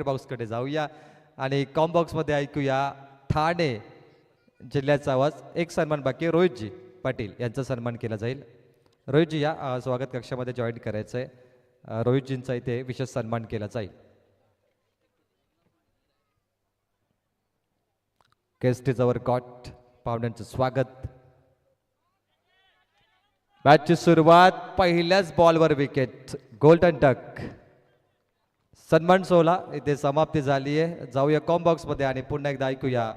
बॉक्सकडे जाऊया आणि कॉम बॉक्समध्ये ऐकूया ठाणे जिल्ह्याचा आवाज. एक सन्मान बाकी आहे, रोहितजी पाटील यांचा सन्मान केला जाईल. रोहितजी या स्वागत कक्षामध्ये जॉईन करायचं आहे. रोहितजींचा इथे विशेष सन्मान केला जाईल. केस्टीजवर कॉट पाहुण्यांचं स्वागत. मॅचची सुरुवात पहिल्याच बॉलवर विकेट, गोल्डन टक. सन्मान सोहळा इथे समाप्ती झाली आहे. जाऊया कॉम बॉक्समध्ये आणि पुन्हा एकदा ऐकूया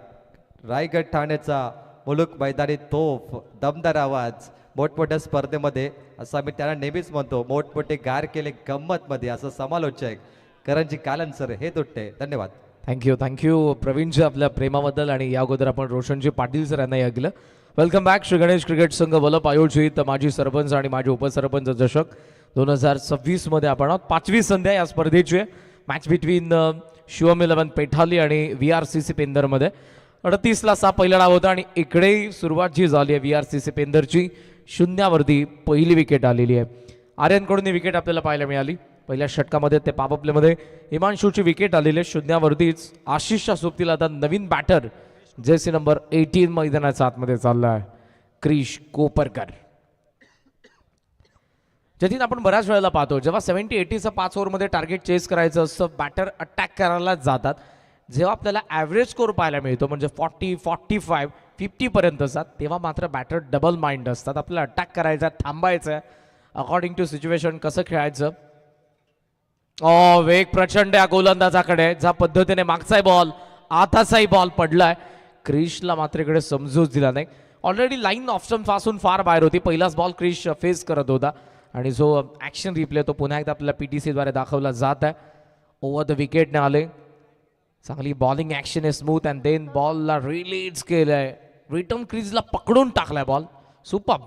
रायगड ठाण्याचा मुलुक मैदानी तोफ, दमदार आवाज. मोठमोठ्या स्पर्धेमध्ये असं आम्ही त्यांना नेहमीच म्हणतो, मोठमोठे गार केले गंमतमध्ये, असं समालोचक करणजी कालन सर हे तुटते. धन्यवाद. थँक्यू प्रवीणजी आपल्या प्रेमाबद्दल. आणि या अगोदर आपण रोशनजी पाटील सर यांना ऐकलं. Welcome back. Shri Ganesh cricket संघ वलप आयोजित माजी सरपंच आणि माजी उपसरपंच चषक 2026 मध्ये आपण आहोत. 5वी संध्या या स्पर्धेची मॅच बिटवीन शिवम 11 पेठाली आणि VRCC पेंदरमध्ये. 38ला सा पहिला डाव होता आणि इकडे सुरुवात जी झाली आहे VRCC पेंदरची, शून्यावरती पहिली विकेट आलेली आहे. आर्यनकडून ही विकेट आपल्याला पाहायला मिळाली. पहिल्या षटकामध्ये ते पापप्लेमध्ये हिमांशूची विकेट आलेली आहे. शून्यावरतीच आशिषच्या सोबतीला आता नवीन बॅटर जर्सी नंबर 18 मैदानाच्या आतमध्ये चालला आहे, क्रिश कोपरकर. ज्यातून आपण बऱ्याच वेळेला पाहतो, जेव्हा 70-80चं 5 ओव्हरमध्ये टार्गेट चेस करायचं असतं, बॅटर अटॅक करायला जातात. जेव्हा आपल्याला ॲव्हरेज स्कोर पाहायला मिळतो, म्हणजे 40, 45, 50 पर्यंतचा, तेव्हा मात्र बॅटर डबल माइंड असतात. आपल्याला अटॅक करायचा, थांबायचं, अकॉर्डिंग टू सिच्युएशन कसं खेळायचं. वेग प्रचंड या गोलंदाजाकडे. ज्या पद्धतीने मागचाही बॉल आताचाही बॉल पडलाय, क्रिशला मात्र इकडे समजूच दिला नाही. ऑलरेडी लाईन ऑप्शन पासून फार बाहेर होती. पहिलाच बॉल क्रिश फेस करत होता आणि जो ॲक्शन रिप्ले तो पुन्हा एकदा आपल्याला PTC द्वारे दाखवला जात आहे. ओव्हर द विकेटने आले. चांगली बॉलिंग ॲक्शन आहे, स्मूथ. अँड देन बॉलला रिलीज केलंय, रिटर्न क्रीजला पकडून टाकलाय ball. Super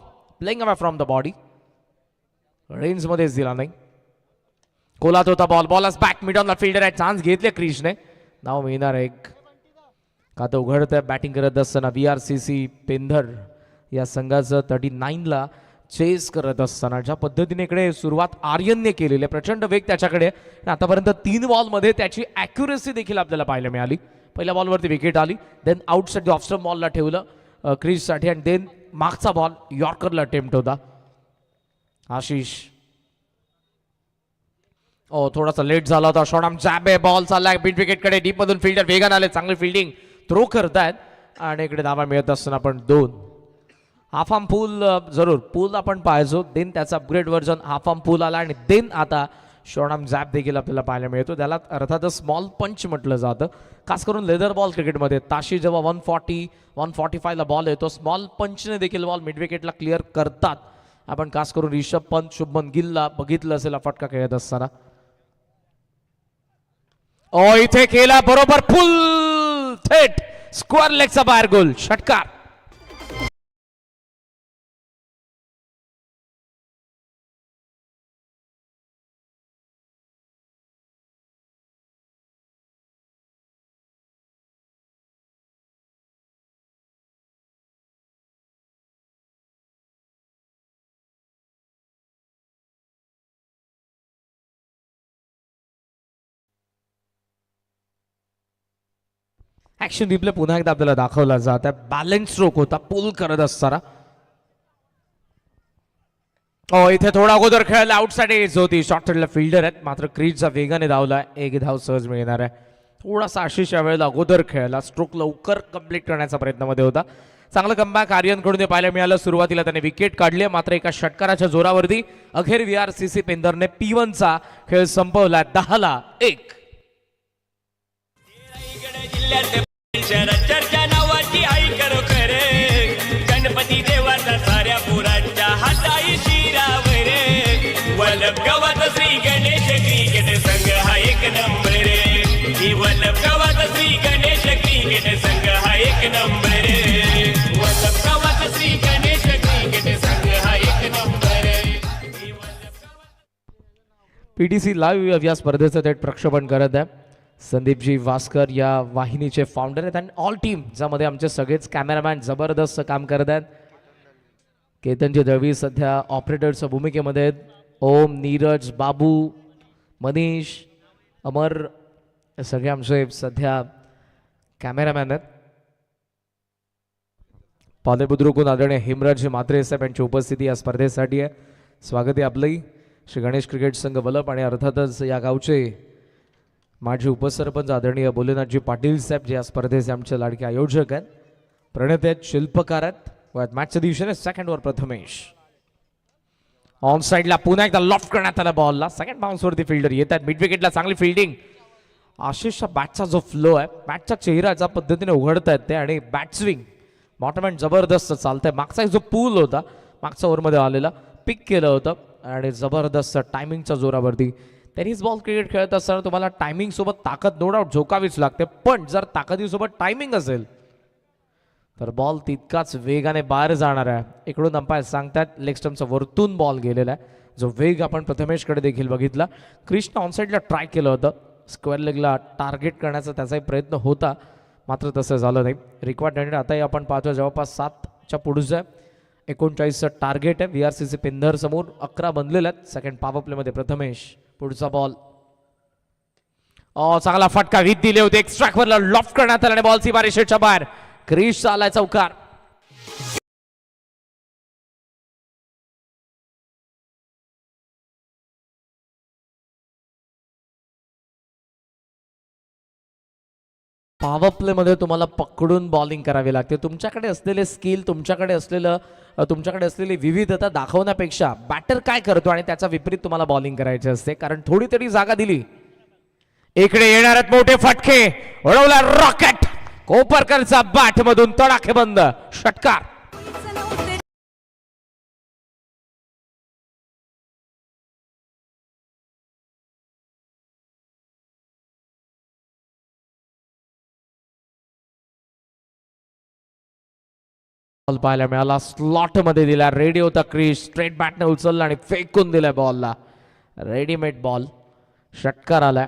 playing away from the body, रेंजमध्येच दिला नाही. कोलात होता बॉल, बॉलच बॅक मिडॉनला फिल्डर आहे. चान्स घेतले क्रिशने, नाव मिळणार एक. खातं उघडतंय बॅटिंग करत असताना VRCC पेंधर या संघाचं 39ला चेस करत असताना. ज्या पद्धतीने इकडे सुरुवात आर्यनने केलेली आहे, प्रचंड वेग त्याच्याकडे. आतापर्यंत 3 बॉलमध्ये त्याची ॲक्युरेसी देखील आपल्याला पाहायला मिळाली. पहिल्या बॉलवरती विकेट आली, देन आउटसाइड ऑफ स्टंप बॉलला ठेवलं क्रिशसाठी, आणि देन मागचा बॉल यॉर्करला अटेम्प्ट होता. आशिष थोडासा लेट झाला होता. शॉर्ट जॅब आहे, बॉल चाललाय मिड विकेटकडे. डीप मधून फिल्डर वेगाने आले, चांगली फिल्डिंग थ्रो करतायत आणि इकडे धावा मिळत असताना आपण 2 हाफ आर्म पूल, जरूर पूल आपण पाहायचो. देन त्याचा अपग्रेड व्हर्जन हाफ आर्म पूल आला आणि देन आता शॉर्ट आर्म जॅब देखील आपल्याला पाहायला मिळतो. त्याला अर्थातच स्मॉल पंच म्हटलं जातं, खास करून लेदर बॉल क्रिकेटमध्ये. ताशी जेव्हा 140, 145ला बॉल येतो, स्मॉल पंचने देखील बॉल मिड विकेटला क्लिअर करतात. आपण खास करून रिषभ पंत, शुभमन गिलला बघितलं असेल फटका खेळत असताना. इथे केला बरोबर फुल थेट स्क्वेअर लेगचा बाहेर गोल, षटकार. ऍक्शन रिप्ले पुन्हा एकदा आपल्याला दाखवला जात आहे. बॅलन्स स्ट्रोक होता पुल करत असताना. इथे थोडा अगोदर खेळायला आउटसाइड एज होती. शॉर्ट साइडला फिल्डर आहेत, मात्र क्रीजचा वेगाने धावला. 1 धाव सहज मिळणार आहे. थोडासा आशिष या वेळेला अगोदर खेळायला, स्ट्रोक लवकर कंप्लीट करण्याचा प्रयत्नामध्ये होता. चांगलं कमबॅक आर्यनकडून ते पाहायला मिळालं. सुरुवातीला त्याने विकेट काढली, मात्र एका षटकाराच्या जोरावरती अखेर VRCC पेंदरने P1चा खेळ संपवला 10-1. चर्चा नावाची आई करो खरे, गणपती देवाचा साऱ्या पुरांच्या हाताई शिरावर. वल्लभ गावात श्री गणेश क्रिकेट संघ हा एक नंबर रे. वल्लभ गावात श्री गणेश क्रिकेट संघ हा एक नंबर रे. वल्लभ गावात श्री गणेश क्रिकेट संघ हा एक नंबर रे. PTC लाईव्ह या स्पर्धेचं थेट प्रक्षेपण करत आहे. संदीपजी वास्कर या वाहिनीचे फाउंडर आहेत आणि ऑल टीम, ज्यामध्ये आमचे सगळेच कॅमेरामॅन जबरदस्त काम करत आहेत. केतनजी दळवी सध्या ऑपरेटरच्या भूमिकेमध्ये आहेत. ओम, नीरज, बाबू, मनीष, अमर, हे सगळे आमचे सध्या कॅमेरामॅन आहेत. पालेबुद्रुकून आदरणीय हेमराज म्हात्रे साहेब यांची उपस्थिती या स्पर्धेसाठी आहे. स्वागत आहे आपलंही. श्री गणेश क्रिकेट संघ वलप आणि अर्थातच या गावचे माजी उपसरपंच आदरणीय बोलेनाथजी पाटील साहेब जे या स्पर्धेचे आमचे लाडके आयोजक आहेत. प्रणेते आहेत, शिल्पकार आहेत. मॅचच्या दिवशीने सेकंडवर प्रथमेश ऑन साईडला पुन्हा एकदा लॉफ्ट करण्यात आला बॉलला. सेकंड बाउन्सवरती फिल्डर येत आहेत. मिड विकेटला चांगली फिल्डिंग. आशिषच्या बॅटचा जो फ्लो आहे, बॅटच्या चेहरा ज्या पद्धतीने उघडतायत ते आणि बॅट स्विंग बॉटम एंड जबरदस्त चालतंय. मागचा जो पूल होता मागच्या ओव्हरमध्ये आलेला पिक केलं होतं आणि जबरदस्त टायमिंगच्या जोरावरती. टेनिस बॉल क्रिकेट खेळत असताना तुम्हाला टायमिंग सोबत ताकद नो डाऊट झोकावीच लागते, पण जर ताकदीसोबत टायमिंग असेल तर बॉल तितकाच वेगाने बाहेर जाणार आहे. इकडून अंपायर सांगतात लेग स्टंपचा वरतून बॉल गेलेला आहे. जो वेग आपण प्रथमेशकडे देखील बघितला. क्रिशनं ऑनसाईडला ट्राय केलं होतं, स्क्वेअर लेगला टार्गेट करण्याचा त्याचाही प्रयत्न होता, मात्र तसं झालं नाही. रिक्वायर्ड रन आताही आपण पाहतो जवळपास 7च्या पुढचं आहे. 39चं टार्गेट आहे. VRCC पिंधर समोर 11 बनलेले आहेत. सेकंड पॉवर प्लेमध्ये प्रथमेश. पुढचा बॉल चांगला फटका विथ दिले होते. एक स्ट्राइकवरला लॉफ्ट करण्यात आला आणि बॉल सीमारेषेच्या बाहेर. क्रिशचा आलाय चौकार. पॉवर प्ले मध्ये तुम्हाला पकडून बॉलिंग करावी लागते. तुमच्याकडे असलेले स्किल, तुमच्याकडे असलेली विविधता दाखवण्यापेक्षा बॅटर काय करतो आणि त्याचा विपरीत तुम्हाला बॉलिंग करायची असते, कारण थोडी तरी जागा दिली. इकडे येणार आहेत मोठे फटके. उडवला रॉकेट. कोपरकरचा बॅट मधून तडाखे बंद षटकार. बॉल पाहायला मिळाला, स्लॉट मध्ये दिला. रेडी होता क्रिश. स्ट्रेट बॅटने उचलला आणि फेकून दिलाय बॉलला. Readymade ball. षटकार आलाय.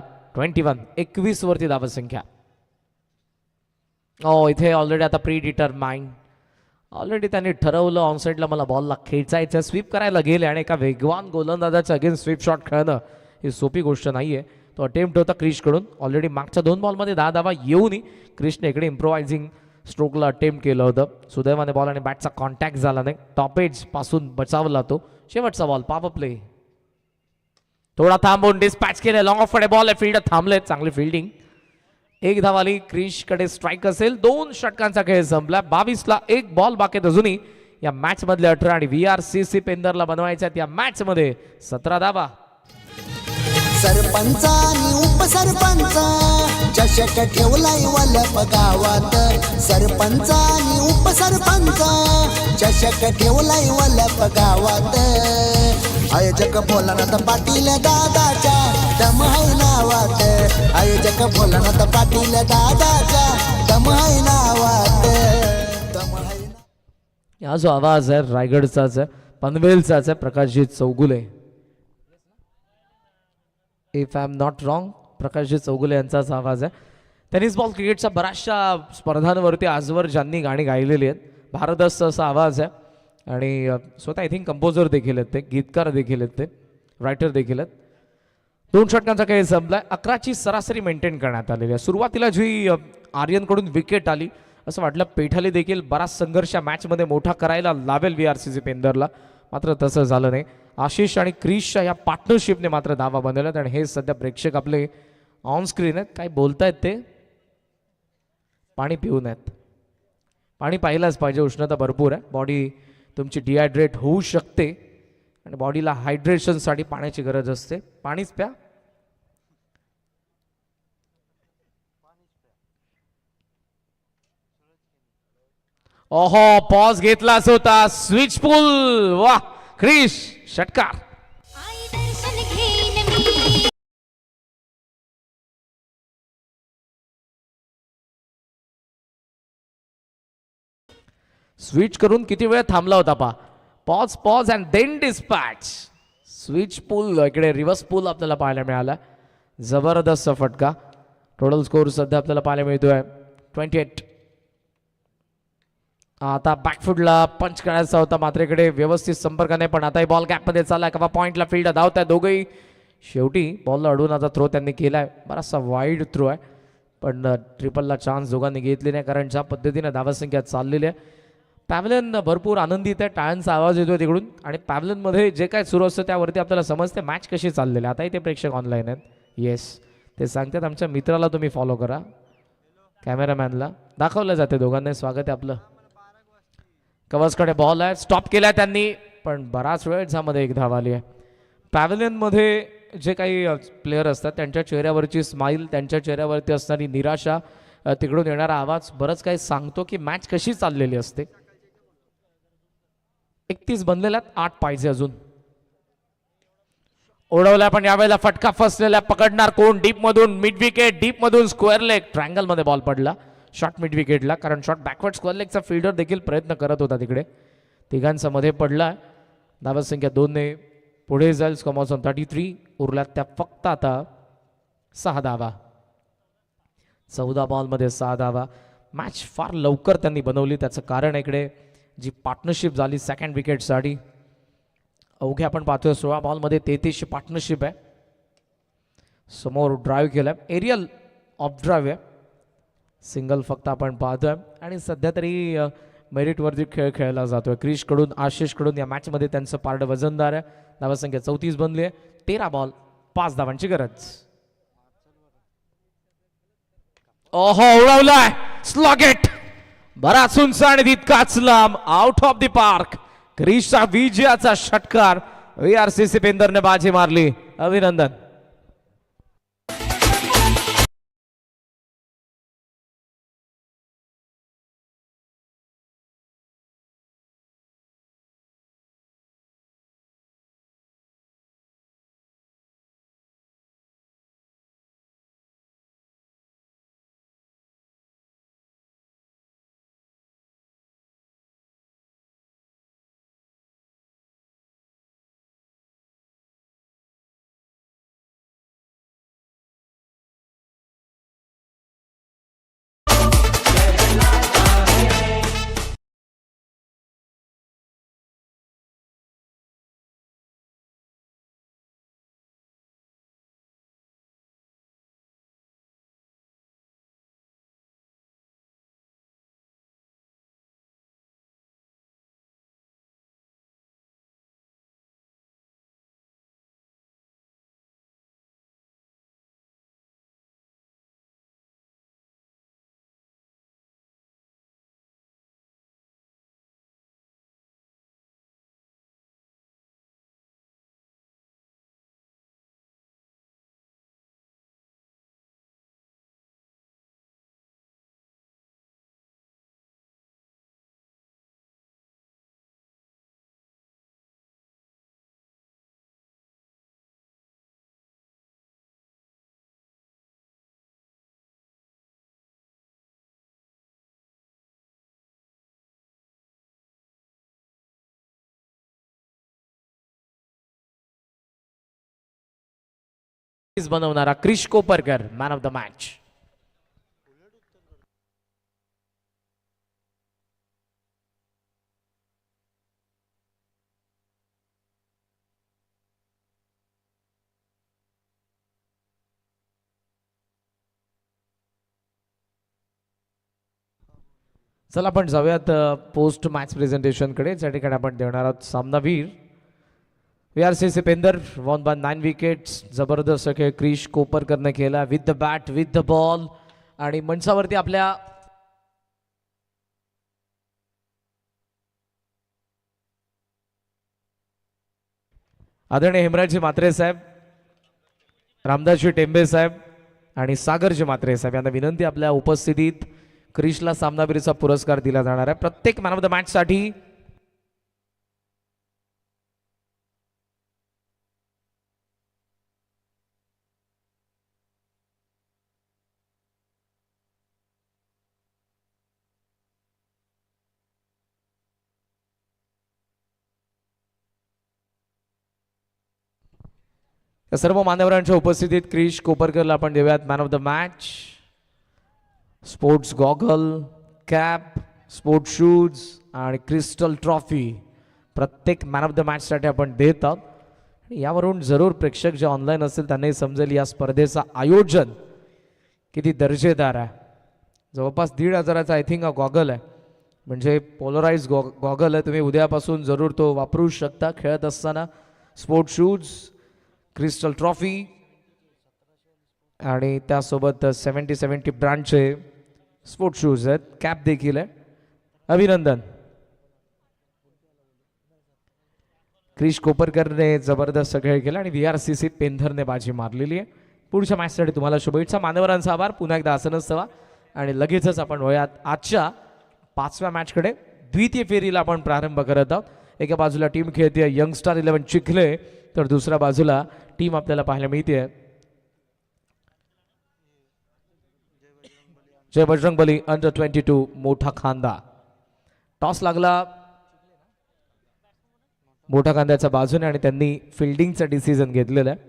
21 वरती धावसंख्या. इथे ऑलरेडी आता प्री डिटरमाइंड ऑलरेडी त्यांनी ठरवलं ऑनसाईडला मला बॉलला खेचायचं. स्वीप करायला गेले आणि एका वेगवान गोलंदाजाच्या अगेन्स्ट स्वीप शॉट खेळणं ही सोपी गोष्ट नाहीये. तो अटेम्प्ट होता क्रिशकडून. ऑलरेडी मागच्या 2 बॉलमध्ये 10 धावा येऊनही क्रिशने इकडे इम्प्रोवायझिंग स्ट्रोकला अटेम्प्ट केलं होतं. सुदैवाने बॉल आणि बॅटचा कॉन्टॅक्ट झाला नाही. टॉप एज पासून बचावला तो. शेवटचा बॉल पॉवर प्ले. थोडा थांबून डिस्पॅच केले. लॉंग ऑफ कडे बॉल आहे. फील्डर थांबले. चांगली फिल्डिंग. 1 धाव आली. क्रिशकडे स्ट्राईक असेल. 2 षटकांचा खेळ संपला. 22ला 1 बॉल बाकी अजूनही या मॅच मधले 18 आणि VRCC पेंदरला बनवायच्या या मॅच मध्ये 17 धावा. सरपंच आणि उपसरपंच चषक ठेवलाय वलप गावात. सरपंच आणि उपसरपंच चषक ठेवलाय वलप गावात. आयोजक भोलानाथ पाटील दादाच्या दम है नावात. आयोजक भोलानाथ पाटील दादाच्या दम है नावात. दम है. हा जो आवाज आहे रायगडचाच आहे, पनवेलचाच आहे. Prakash ji Chougule, if I am not wrong, Prakash ji Chougule यांचाच आवाज आहे. टेनिस बॉल क्रिकेटच्या बऱ्याचशा स्पर्धांवरती आजवर ज्यांनी गाणी गायलेली आहेत. भारदस्त असा आवाज आहे आणि स्वतः आय थिंक कंपोजर देखील आहेत ते, गीतकार देखील आहेत ते, रायटर देखील आहेत. 2 षटकांचा खेळ संपलाय. 11ची सरासरी मेंटेन करण्यात आलेली आहे. सुरुवातीला जी आर्यनकडून विकेट आली असं वाटलं पेठाली देखील बराच संघर्ष मॅचमध्ये मोठा करायला लावेल VRCC पेंदरला, मात्र तसं झालं नाही. आशिष आणि क्रिशच्या या पार्टनरशिपने मात्र धावा बनवल्यात आणि हे सध्या प्रेक्षक आपले ऑन स्क्रीन आहेत. काय बोलतायत ते? पाणी पिऊ नयेत. पाणी पाहिलंच पाहिजे. उष्णता भरपूर आहे. बॉडी तुमची डिहायड्रेट होऊ शकते आणि बॉडीला हायड्रेशनसाठी पाण्याची गरज असते. पाणीच प्या. ओहो, पॉज घेतलाच होता. स्विच पूल. वाह क्रिश. षटकार. स्विच करून किती वेळ थांबला होता पा. Pause and then dispatch. Switch pull इकडे रिव्हर्स पूल आपल्याला पाहायला मिळाला. जबरदस्त फटका. टोटल स्कोर सध्या आपल्याला पाहायला मिळतोय 28. आता बॅकफुटला पंच करायचा होता, मात्र इकडे व्यवस्थित संपर्क नाही. पण आता बॉल गॅपमध्ये चालला. कवा पॉइंटला फील्ड धावत आहे. दोघंही शेवटी बॉलला अडवून आता थ्रो त्यांनी केला आहे, बराचसा वाईड थ्रो आहे, पण ट्रिपलला चान्स दोघांनी घेतली नाही, कारण ज्या पद्धतीने धावासंख्या चाललेली आहे पॅव्हलियन भरपूर आनंदित आहे, टाळ्यांचा आवाज येतो तिकडून आणि पॅव्हलियनमध्ये जे काय सुरू असतं त्यावरती आपल्याला समजते मॅच कशी चाललेली आहे. आताही ते प्रेक्षक ऑनलाईन आहेत, येस ते सांगतात आमच्या मित्राला तुम्ही फॉलो करा, कॅमेरामॅनला दाखवलं जाते. दोघांना स्वागत आहे आपलं. कवचकडे बॉल आहे, स्टॉप केला त्यांनी, पण बराच वेळ ज्यामध्ये एक धाव आली आहे. पॅव्हलियनमध्ये जे काही प्लेयर असतात त्यांच्या चेहऱ्यावरची स्माईल, त्यांच्या चेहऱ्यावरती असणारी निराशा, तिकडून येणारा आवाज बरंच काही सांगतो की मॅच कशी चाललेली असते. 31 बनलेल्यात, 8 पाहिजे अजून. ओढवला पण यावेळेला फटका फसलेला, पकडणार कोण? डीप मधून मिड विकेट, डीप मधून स्क्वेअर लेग, ट्रायंगल मध्ये बॉल पडला शॉर्ट मिड विकेटला, कारण शॉर्ट बॅकवर्ड स्क्वेअर लेगचा फिल्डर देखील प्रयत्न करत होता तिकडे. तिघांचा मध्ये पडला. धावसंख्या 2 ने पुढे जाईल. स्कोअर 33, उरल्यात त्या फक्त आता 6 धावा. 14 बॉलमध्ये 6 धावा. मॅच फार लवकर त्यांनी बनवली, त्याचं कारण इकडे जी पार्टनरशिप झाली सेकंड विकेटसाठी. अवघे आपण पाहतोय 16 बॉलमध्ये 33ची पार्टनरशिप आहे. समोर ड्राईव्ह केलाय, एरियल ऑफ ड्राईव्ह आहे, सिंगल फक्त आपण पाहतोय आणि सध्या तरी मेरिटवरती खेळ खेळला जातोय. क्रिशकडून आशिषकडून या मॅचमध्ये त्यांचं पारड वजनदार आहे. धावसंख्या 34 बनली आहे. 13 बॉल 5 धावांची गरज. ओहो, उडवलाय स्लॉगेट, बराच उंच आणि तितकाच लांब, आउट ऑफ द पार्क. क्रिशचा विजयाचा षटकार, VRCC पेंदरने बाजी मारली. अभिनंदन. बनवणारा Krish Koparkar man of the match. चला आपण जाऊयात पोस्ट मॅच प्रेझेंटेशन कडे, ज्या ठिकाणी आपण देणार आहोत सामनावीर. VRCC Pendhar won by 9 wickets. जबरदस्त खेळ क्रिश कोपरकरने केला with the bat with the ball. आणि मंचावरती आपल्या आदरणीय हेमराजजी म्हात्रे साहेब, रामदासजी टेंबे साहेब आणि सागरजी म्हात्रे साहेब यांना विनंती, आपल्या उपस्थितीत क्रिशला सामनावीरचा पुरस्कार दिला जाणार आहे. प्रत्येक मॅन ऑफ द मॅच साठी या सर्व मान्यवरांच्या उपस्थितीत क्रिश कोपरकरला आपण देऊयात man of the match. Sports goggle, cap, sports shoes आणि क्रिस्टल ट्रॉफी प्रत्येक मॅन ऑफ द मॅचसाठी आपण देत आहोत. यावरून जरूर प्रेक्षक जे ऑनलाईन असतील त्यांनाही समजेल या स्पर्धेचं आयोजन किती दर्जेदार आहे. जवळपास 1,500चा आय थिंक हा गॉगल आहे, म्हणजे पोलराइज गॉगल आहे. तुम्ही उद्यापासून जरूर तो वापरू शकता खेळत असताना. स्पोर्ट शूज, क्रिस्टल ट्रॉफी आणि त्यासोबत 70 ब्रँडचे स्पोर्ट शूज आहेत. कॅप देखील आहे. अभिनंदन. क्रिश कोपरकरने जबरदस्त खेळ केला आणि VRCC पेंधरने बाजी मारलेली आहे. पुढच्या मॅचसाठी तुम्हाला शुभेच्छा. मान्यवरांचा आभार. पुन्हा एकदा आसनच हवा आणि लगेचच आपण वळूयात आजच्या 5व्या मॅचकडे. द्वितीय फेरीला आपण प्रारंभ करत आहोत. एका बाजूला टीम खेळते यंगस्टार 11 चिखले, तर दुसऱ्या बाजूला टीम आपल्याला पाहायला मिळते जय बजरंगबली अंडर 22 मोठा खांदा. टॉस लागला मोठा खांद्याच्या बाजूने आणि त्यांनी फिल्डिंगचा डिसिजन घेतलेला आहे.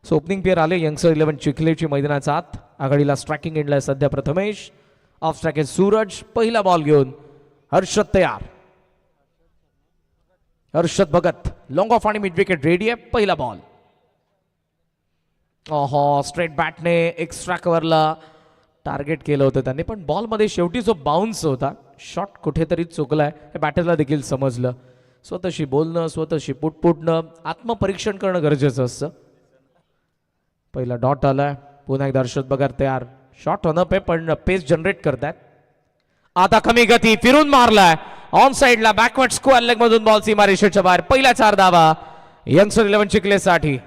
सो ओपनिंग पेअर आले यंगस्टर 11 चिखलेची मैदानाचा आत. आघाडीला स्ट्रायकिंग एंडला सध्या प्रथमेश, ऑफ स्ट्राइक सूरज. पहिला बॉल घेऊन हर्षद तयार. हर्षद भगत लॉंग ऑफ आणि मिड विकेट रेडी आहे. पहिला बॉल. स्ट्रेट बॅटने एक्स्ट्रा कव्हरला टार्गेट केलं होतं त्यांनी, पण बॉलमध्ये शेवटी जो बाउन्स होता, शॉट कुठेतरी चुकलाय हे बॅटरला देखील समजलं. स्वतःशी बोलणं, स्वतःशी पुटपुटणं, आत्मपरीक्षण करणं गरजेचं असतं. पहिला डॉट आलाय. पुन्हा एकदा हर्षद भगत तयार. शॉट ऑन अप आहे पण पेस जनरेट करतायत. आता कमी गती फिरून मारलाय ऑन साइडला बॅकवर्ड स्क्वेअर लेग मधून बॉल सीमारेषेच्या बाहेर. पहिला 4 धावा यंगस्टर 11 चिखलेसाठी.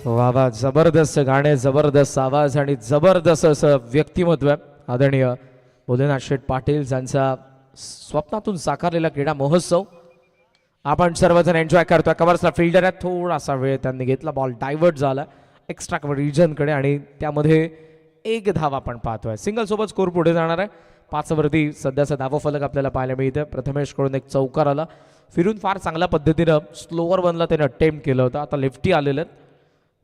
वा वा, जबरदस्त गाणे, जबरदस्त आवाज आणि जबरदस्त असं व्यक्तिमत्व आहे आदरणीय भोलेनाथ शेठ पाटील यांचा स्वप्नातून साकारलेला क्रीडा महोत्सव आपण सर्वजण एन्जॉय करतोय. कव्हर्सला फिल्डर आहे, थोडासा वेळ त्यांनी घेतला. बॉल डायव्हर्ट झाला एक्स्ट्रा कव्हर रिजनकडे आणि त्यामध्ये 1 धाव आपण पाहतोय. सिंगल सोबत स्कोर पुढे जाणार आहे. 5 वरती सध्याचा धावफलक आपल्याला पाहायला मिळतं. प्रथमेशकडून एक चौकार आला. फिरून फार चांगल्या पद्धतीनं स्लोअर बनला त्याने अटेम्प्ट केलं होतं. आता लेफ्टी आलेलं आहेत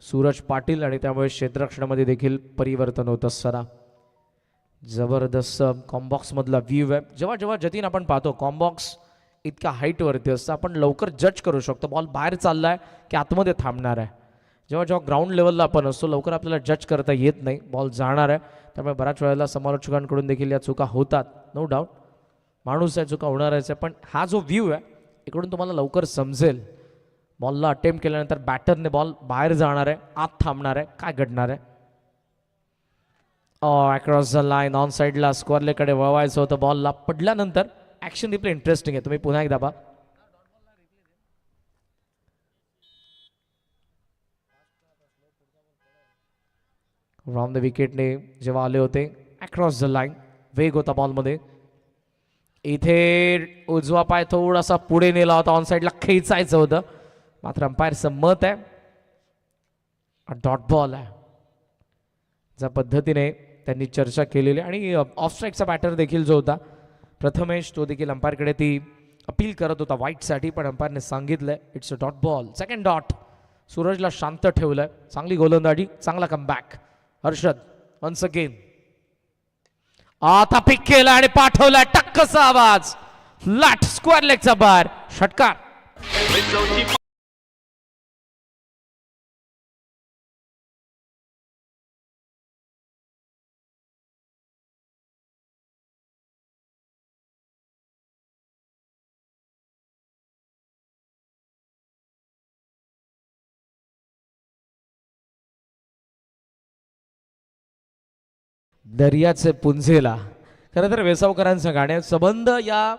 सूरज पाटील आणि त्यामुळे क्षेत्ररक्षणामध्ये देखील परिवर्तन होत असताना जबरदस्त कॉम्बॉक्समधला व्ह्यू आहे. जेव्हा जेव्हा जतीन आपण पाहतो कॉम्बॉक्स इतका हाईटवरती असतं, आपण लवकर जज करू शकतो बॉल बाहेर चालला आहे की आतमध्ये थांबणार आहे. जेव्हा जेव्हा ग्राउंड लेवलला आपण असतो लवकर आपल्याला जज करता येत नाही, बॉल जाणार आहे. त्यामुळे बऱ्याच वेळेला समालोचकांकडून देखील या चुका होतात. नो डाऊट माणूस आहे, चुका होणारच आहे. पण हा जो व्ह्यू आहे इकडून तुम्हाला लवकर समजेल बॉलला अटेम्प्ट केल्यानंतर बॅटरने बॉल बाहेर जाणार आहे, आत थांबणार आहे, काय घडणार आहे. अक्रॉस द लाईन ऑन साईडला स्क्वेअरलेकडे वळवायचं होतं. बॉलला पडल्यानंतर ॲक्शन रिप्ले इंटरेस्टिंग आहे, तुम्ही पुन्हा एकदा पहा. राऊंड द विकेटने जेव्हा आले होते अक्रॉस द लाईन, वेग होता बॉलमध्ये. इथे उजवा पाय थोडासा पुढे नेला होता, ऑन साईडला खेचायचं होतं, मात्र अंपायरचं मत आहे डॉट बॉल आहे. ज्या पद्धतीने त्यांनी चर्चा केलेली आणि ऑफ स्ट्राईकचा बॅटर देखील जो होता प्रथमेश तो देखील अंपायरकडे ती अपील करत होता वाईटसाठी, पण अंपायरने सांगितलंय it's a dot ball. Second dot. सूरजला शांत ठेवलंय, चांगली गोलंदाजी, चांगला कमबॅक. हर्षद वन्स अगेन आता पिक केला आणि पाठवलाय टक्कचा आवाज, फ्लॅट स्क्वेअर लेगचा बार, षटकार. दर्याचे पुंझेला, खरं तर वेसावकरांचं गाणे संबंध या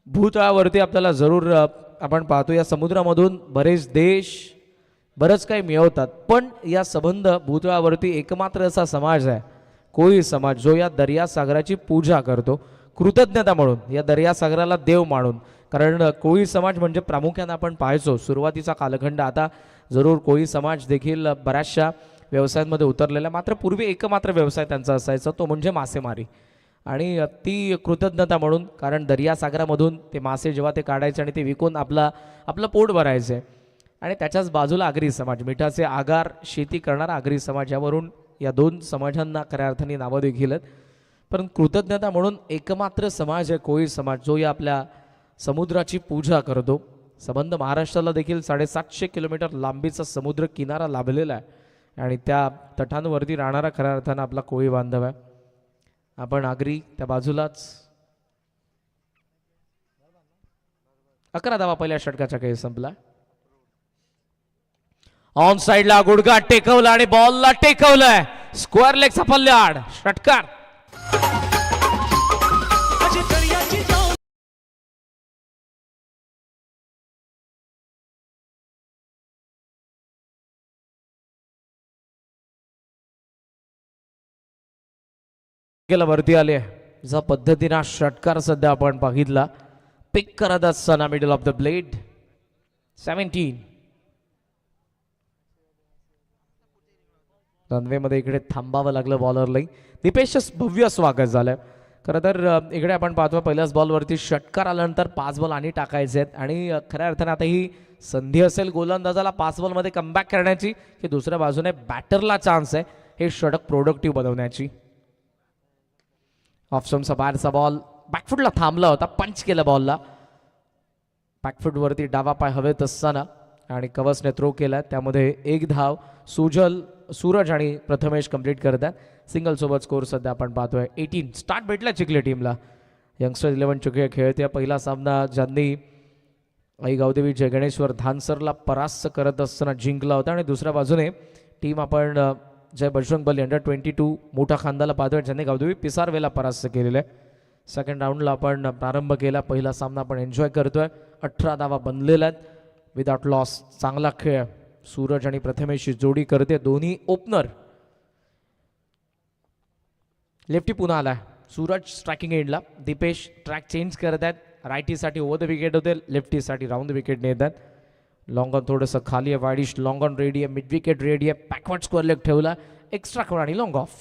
भूतळावरती आपल्याला जरूर आपण पाहतो. या समुद्रामधून बरेच देश बरंच काही मिळवतात, पण या संबंध भूतळावरती एकमात्र असा समाज आहे कोळी समाज, जो या दर्यासागराची पूजा करतो कृतज्ञता म्हणून, या दर्यासागराला देव मानून. कारण कोळी समाज म्हणजे प्रामुख्याने आपण पाहायचो सुरुवातीचा कालखंड, आता जरूर कोळी समाज देखील बऱ्याचशा व्यवसायांमध्ये उतरलेला, मात्र पूर्वी एकमात्र व्यवसाय त्यांचा असायचा तो म्हणजे मासेमारी. आणि ती कृतज्ञता म्हणून, कारण दर्यासागरामधून ते मासे जेव्हा ते काढायचे आणि ते विकून आपलं पोट भरायचे, आणि त्याच्याच बाजूला आगरी समाज, मिठाचे आगार शेती करणारा आगरी समाज, यावरून या दोन समाजांना खऱ्या अर्थाने नावं देखील आहेत. पण कृतज्ञता म्हणून एकमात्र समाज आहे कोळी समाज, जो या आपल्या समुद्राची पूजा करतो. संबंध महाराष्ट्राला देखील 750 किलोमीटर लांबीचा समुद्र किनारा लाभलेला आहे आणि त्या तटांवरती राहणारा खऱ्या अर्थानं आपला कोळी बांधव आहे. आपण आगरी, त्या बाजूलाच 11 धावा पहिल्या षटकाचा खेळ संपला. ऑन साइडला गुडघा टेकवला आणि बॉलला टेकवलंय. स्क्वेअर लेगचा पल्ल्याड षटकार. केला वरती आले. ज्या पद्धतीने षटकार सध्या आपण बघितला, पिक करत असताना मिडल ऑफ द ब्लेड 17 रनवेमध्ये इकडे थांबावं लागलं बॉलरला. दीपेशचं भव्य स्वागत झालंय. खरं तर इकडे आपण पाहतो पहिल्याच बॉलवरती षटकार आल्यानंतर 5 बॉल आणि टाकायचे आहेत आणि खऱ्या अर्थाने आता ही संधी असेल गोलंदाजाला 5 बॉलमध्ये कमबॅक करण्याची, की दुसऱ्या बाजूने बॅटरला चान्स आहे हे षटक प्रोडक्टिव्ह बनवण्याची. ऑफस्टम्पचा बाहेरचा बॉल बॅकफुटला थांबला होता, पंच केला बॉलला. बॅकफुटवरती डावा पाय हवेत असताना आणि कवचने थ्रो केला, त्यामध्ये 1 धाव सूरज आणि प्रथमेश कंप्लीट करतात. सिंगल सोबत स्कोर सध्या आपण पाहतोय 18. स्टार्ट भेटला चिखले टीमला. यंगस्टर 11 चुके खेळते. पहिला सामना ज्यांनी आई गावदेवी जय गणेश्वर धानसरला परास्त करत असताना जिंकला होता आणि दुसऱ्या बाजूने टीम आपण जय बजरंग बली अंडर 22 मोठा खांदाला पाहतोय, ज्यांनी गावदेवी पिसारवेला परास्त केलेलं आहे. सेकंड राऊंडला आपण प्रारंभ केला. पहिला सामना आपण एन्जॉय करतोय. 18 धावा बनलेल्या आहेत विदाउट लॉस. चांगला खेळ सूरज आणि प्रथमेशची जोडी करते. दोन्ही ओपनर. लेफ्टी पुन्हा आलाय सूरज स्ट्रायकिंग एंडला. दीपेश ट्रॅक चेंज करत आहेत. रायटीसाठी ओव्हर द विकेट होते, लेफ्टीसाठी राऊंड द विकेट नेत आहेत. लॉंग ऑन थोडंसं खाली आहे. वायडिश लॉंग ऑन रेडी आहे. मिड विकेट रेडी आहे. बॅकवर्ड स्क्वेअर लेग ठेवला. एक्स्ट्रा कोण आणि लॉंग ऑफ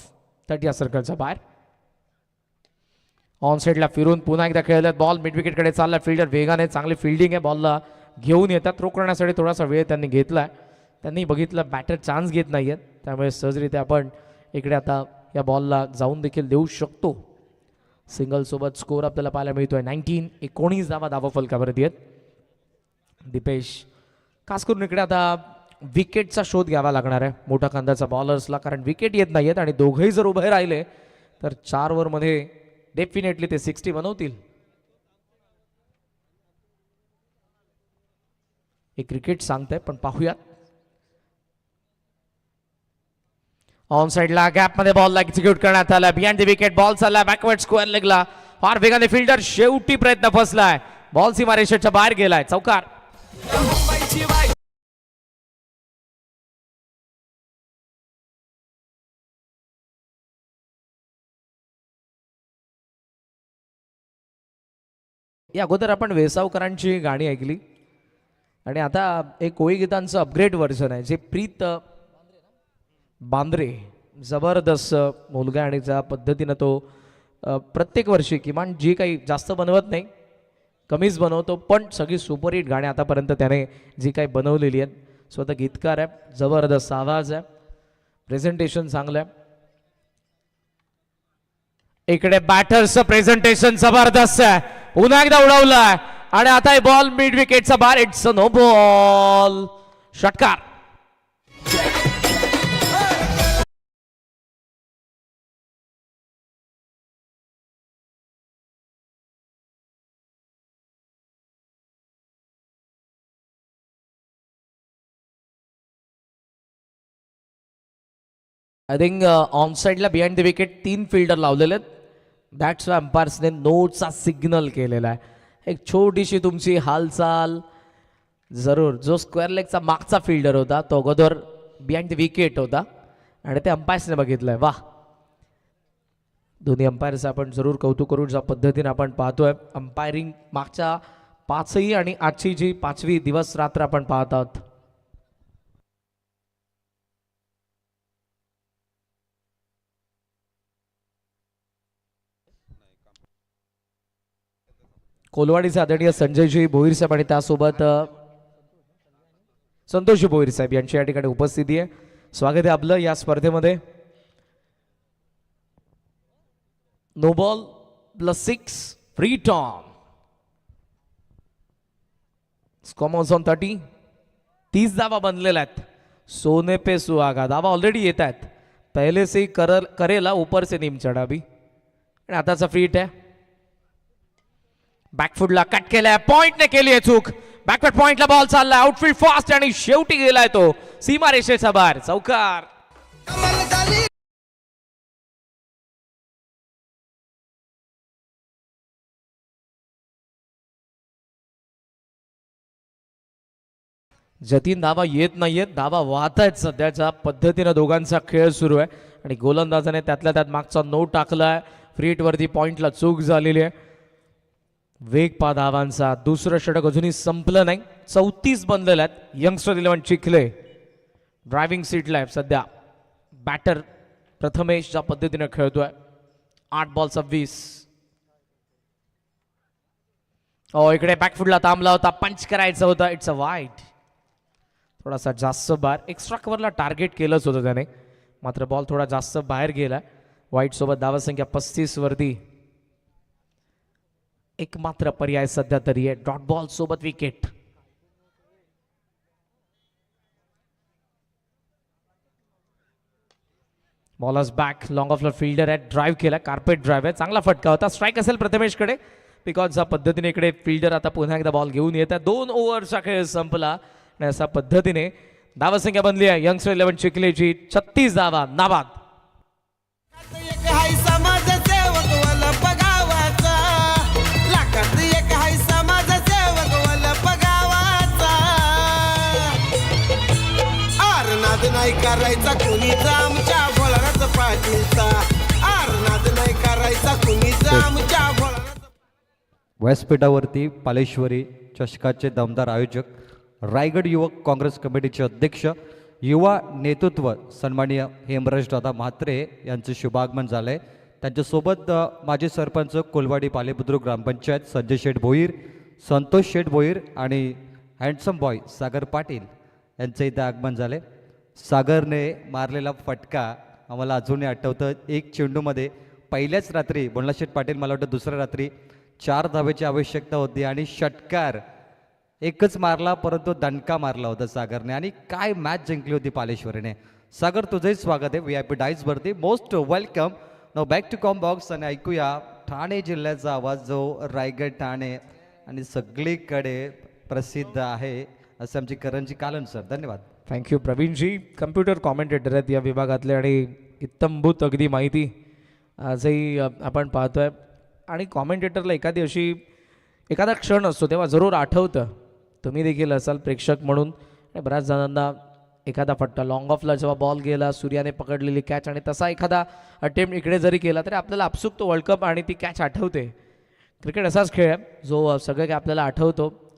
30 सर्कलचा बाहेर. ऑन साईडला फिरून पुन्हा एकदा खेळल्यात. बॉल मिड विकेटकडे चालला. फिल्डर वेगाने, चांगली फिल्डिंग आहे. बॉलला घेऊन येतात. थ्रो करण्यासाठी थोडासा वेळ त्यांनी घेतला. त्यांनी बघितलं बॅटर चान्स घेत नाही आहेत, त्यामुळे सहजरित्या आपण इकडे आता या बॉलला जाऊन देखील देऊ शकतो. सिंगल सोबत स्कोर आपल्याला पाहायला मिळतोय 19. 19 धावा फलकावरती आहेत. दीपेश खास करून इकडे आता विकेटचा शोध घ्यावा लागणार आहे मोठा खांद्याचा बॉलर्सला, कारण विकेट येत नाहीयेत आणि दोघेही जर उभे राहिले तर 4 ओव्हरमध्ये डेफिनेटली ते 60 बनवतील. एक क्रिकेट सांगताय पण पाहूयात. ऑन साइडला गॅपमध्ये बॉलला एक्झिक्यूट करण्यात आला. बिहाइंड द विकेट बॉल चालला बॅकवर्ड स्क्वेअर लेगला. फार वेगाने फिल्डर, शेवटी प्रयत्न फसलाय. बॉल सीमारेषेच्या बाहेर गेलाय. चौकार. या अगोदर आपण वेसावकरांची गाणी ऐकली आणि आता एक कोळी गीतांचं अपग्रेड व्हर्जन आहे जे प्रीत बांद्रे, जबरदस्त मुलगा आणि ज्या पद्धतीनं तो प्रत्येक वर्षी किमान जी काही जास्त बनवत नाही, कमीच बनवतो, पण सगळी सुपरहिट गाणी आतापर्यंत त्याने जी काही बनवलेली आहेत. स्वतः गीतकार आहे, जबरदस्त आवाज आहे, प्रेझेंटेशन चांगलं आहे. इकडे बॅटर्सचं प्रेझेंटेशन जबरदस्त आहे. पुन्हा एकदा उडवलाय आणि आता बॉल मिड विकेटचा बार. It's a no ball. षटकार. आय थिंक ऑन साईडला बिहाइंड द विकेट 3 फिल्डर लावलेले आहेत. दॅट्स वाय अंपायर्सने नोटचा सिग्नल केलेला आहे. एक छोटीशी तुमची हालचाल जरूर. जो स्क्वेअर लेगचा मागचा फिल्डर होता तो अगोदर बिहाइंड द विकेट होता आणि ते अंपायर्सने बघितलंय. वाह, दोन्ही अंपायर्स आपण जरूर कौतुक करू ज्या पद्धतीने आपण पाहतोय. अंपायरिंग मागच्या 5ही आणि आजची जी 5वी दिवस रात्र आपण पाहत आहोत. कोलवाडीचे आदरणीय संजयजी भोईर साहेब आणि त्यासोबत संतोषी भोईर साहेब यांची या ठिकाणी उपस्थिती आहे. स्वागत आहे आपलं या स्पर्धेमध्ये. नो बॉल +6 फ्री टॉम. स्कॉमर्स ऑन 30 धावा बनलेल्या आहेत. सोने पे सुहागा धावा ऑलरेडी येत आहेत. पहले से ही करेला ऊपर से नीम चढा भी. आणि आताचा फ्री हिट आहे. बॅकफुटला कट केलाय, पॉइंटने केली आहे चूक. बॅकवर्ड पॉइंटला बॉल चाललाय, आउटफील्ड फास्ट आणि शेवटी गेलाय तो सीमा रेषेचा बाहेर. चौकार. जतीन धावा येत नाहीयेत, धावा वाहत आहेत सध्याच्या पद्धतीनं दोघांचा खेळ सुरू आहे. आणि गोलंदाजाने त्यातल्या त्यात मागचा नोट टाकलाय. फ्री हिट वरती पॉइंटला चूक झालेली आहे. वेग पा धावांचा. दुसरं षटक अजूनही संपलं नाही. 34 बनलेले आहेत. यंगस्टर 11 चिखले ड्रायव्हिंग सीटला आहे सध्या. बॅटर प्रथमेश ज्या पद्धतीने खेळतोय. 8 बॉल 26. इकडे बॅकफुटला थांबला होता, पंच करायचं होतं. It's a wide. थोडासा जास्त बाहेर. एक्स्ट्रा कव्हरला टार्गेट केलंच होतं त्याने, मात्र बॉल थोडा जास्त बाहेर गेला. वाईट सोबत धावसंख्या 35 वरती. एक मात्र पर्याय सध्या तरी आहे. डॉट बॉल सोबत wicket. Bowlers back. Long of fielder आहे. ड्राईव्ह केला, कार्पेट ड्राईव्ह आहे. चांगला फटका होता. स्ट्राईक असेल प्रथमेशकडे, बिकॉज ज्या पद्धतीने इकडे फिल्डर आता पुन्हा एकदा बॉल घेऊन येतात. 2 ओव्हरचा खेळ संपला आणि अशा पद्धतीने धावसंख्या बनली आहे यंगस्टर 11 चिखलेची. 36 धावा नाबाद. नाही करायचा कुणीचा आमच्या बोलराचा पाटीलचा. आरनाद नाही करायचा कुणीचा आमच्या बोलराचा. व्यासपीठावरती पालेश्वरी चषकाचे दमदार आयोजक, रायगड युवक काँग्रेस कमिटीचे अध्यक्ष, युवा नेतृत्व सन्माननीय हेमराज दादा म्हात्रे यांचे शुभागमन झाले. त्यांच्यासोबत माजी सरपंच कोलवाडी पालेबुद्रुक ग्रामपंचायत संजय शेठ भोईर, संतोष शेठ भोईर आणि हँडसम बॉय सागर पाटील यांचे इथे आगमन झाले. सागरने मारलेला फटका आम्हाला अजूनही आठवतं. एक चेंडूमध्ये पहिल्याच रात्री बोंडलाशेठ पाटील, मला वाटतं दुसऱ्या रात्री 4 धावेची आवश्यकता होती आणि षटकार एकच मारला, परंतु दणका मारला होता सागरने आणि काय मॅच जिंकली होती पालेश्वरीने. सागर तुझंही स्वागत आहे VIP डाईजवरती. Most welcome. Now back to comm box आणि ऐकूया ठाणे जिल्ह्याचा आवाज जो रायगड ठाणे आणि सगळीकडे प्रसिद्ध आहे असे आमची करंजी कालन सर. धन्यवाद. थँक्यू प्रवीणजी. कम्प्युटर कॉमेंटेटर आहेत या विभागातले आणि इत्तंभूत अगदी माहिती आजही आपण पाहतोय. आणि कॉमेंटेटरला एखादा क्षण असतो तेव्हा जरूर आठवतं. तुम्ही देखील असाल प्रेक्षक म्हणून. बऱ्याच जणांना एखादा फटका लॉंग ऑफला जेव्हा बॉल गेला, सूर्याने पकडलेली कॅच आणि तसा एखादा अटेम्प्ट इकडे जरी केला तरी आपल्याला आपसुक तो वर्ल्ड कप आणि ती कॅच आठवते. क्रिकेट असाच खेळ आहे जो सगळं काय आपल्याला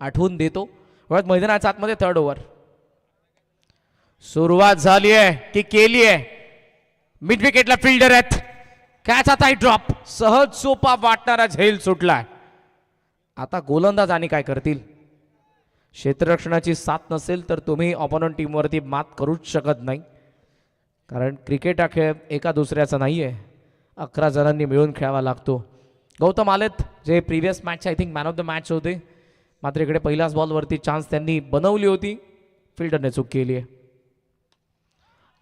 आठवून देतो. मैदानाच्या आतमध्ये 3rd ओव्हर. सुरुवात झाली आहे की केली आहे. मिड विकेटला फिल्डर आहेत. कॅच आता ड्रॉप. सहज सोपा वाटणारा झेल सुटलाय. आता गोलंदाज आणि काय करतील. क्षेत्ररक्षणाची साथ नसेल तर तुम्ही ऑपोनंट टीमवरती मात करूच शकत नाही. कारण क्रिकेट हा खेळ एका दुसऱ्याचा नाही आहे. 11 जणांनी मिळून खेळावा लागतो. गौतम आलेत जे previous match I think man of the match होते, मात्र इकडे पहिल्याच बॉलवरती चान्स त्यांनी बनवली होती. फिल्डरने चूक केली आहे.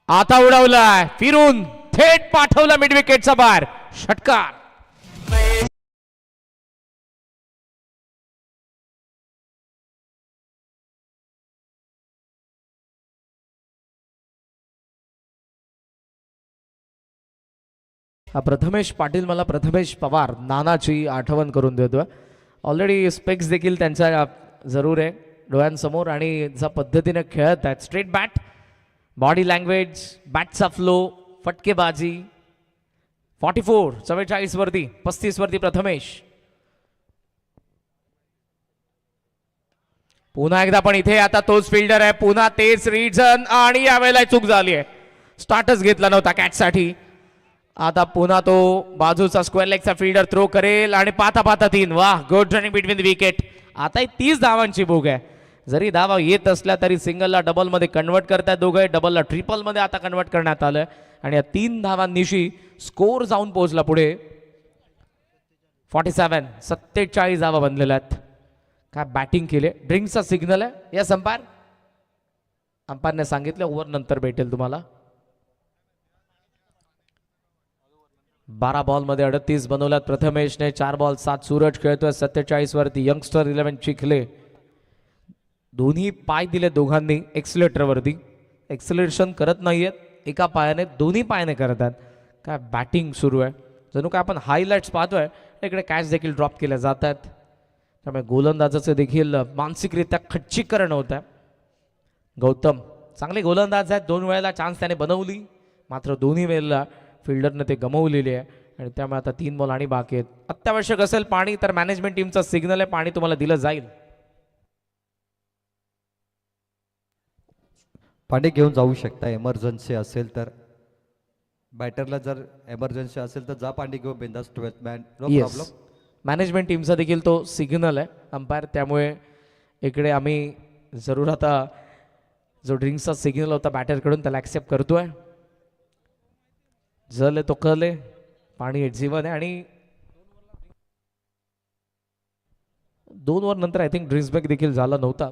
आता उडवलाय फिरून थेट पाठवला मिड विकेटचा बार. षटकार. प्रथमेश पाटील मला प्रथमेश पवार नानाची आठवण करून देतोय. ऑलरेडी स्पेक्स देखील त्यांच्या जरूर आहे डोळ्यांसमोर आणि ज्या पद्धतीने खेळत आहेत. स्ट्रेट बॅट, बॉडी लँग्वेज, बॅटचा फ्लो, फटकेबाजी. 44 वरती 35 वरती प्रथमेश. पुन्हा एकदा पण इथे आता तोच फिल्डर आहे. पुन्हा तेच रिजन आणि यावेळेला चूक झाली आहे. स्टार्टच घेतला नव्हता कॅचसाठी. आता पुन्हा तो बाजूचा स्क्वेअर लेगचा फिल्डर थ्रो करेल आणि पाहता 3. वाह, good running between the wicket. आता 30 धावांची भूक आहे. जरी धावा येत असल्या तरी सिंगलला डबलमध्ये कन्वर्ट करतायत दोघे, डबलला ट्रिपलमध्ये आता कन्वर्ट करण्यात आलं आणि या 3 धावांनिशी स्कोर जाऊन पोहोचला पुढे 47 धावा बनलेल्या आहेत. काय बॅटिंग केले, ड्रिंकचा सिग्नल आहे. यस अंपायर, अंपायरने सांगितलं ओव्हर नंतर भेटेल तुम्हाला. 12 बॉलमध्ये 38 बनवल्यात प्रथमेशने, 4 बॉल 7 सूरज खेळतोय 47 वरती. यंगस्टर 11 चिखले, दोन्ही पाय दिले दोघांनी एक्सिलेटर वरती, एक्सिलेशन करत नाहीयेत, एका पायाने दोन्ही पायाने करतात. काय बॅटिंग सुरू आहे, जणू काय आपण हायलाइट्स पाहतोय. इकडे कॅच देखील ड्रॉप केल्या जात आहेत, त्यामुळे गोलंदाजाचं देखील मानसिकरित्या खच्चीकरण होत आहे. गौतम चांगले गोलंदाज आहेत, 2 वेळेला चान्स त्याने बनवली, मात्र दोन्ही वेळेला फिल्डरने ते गमवलेले आहे आणि त्यामुळे आता 3 बॉल आणि बाकी आहेत. अत्यावश्यक असेल पाणी तर मॅनेजमेंट टीमचा सिग्नल आहे, पाणी तुम्हाला दिलं जाईल. पाणी घेऊन जाऊ शकता एमर्जन्सी असेल तर. बॅटरला जर एमर्जन्सी असेल तर जा पाणी घेऊन बिंदास 12th man, no problem. Management टीमचा देखील तो सिग्नल आहे अंपायर, त्यामुळे इकडे आम्ही जरूर आता जो ड्रिंक्सचा सिग्नल होता बॅटरकडून त्याला ॲक्सेप्ट करतोय. जल आहे तो कल आहे, पाणी हे जीवन आहे आणि 2 ओव्हर नंतर आय थिंक ड्रिंक्स बॅक देखील झाला नव्हता.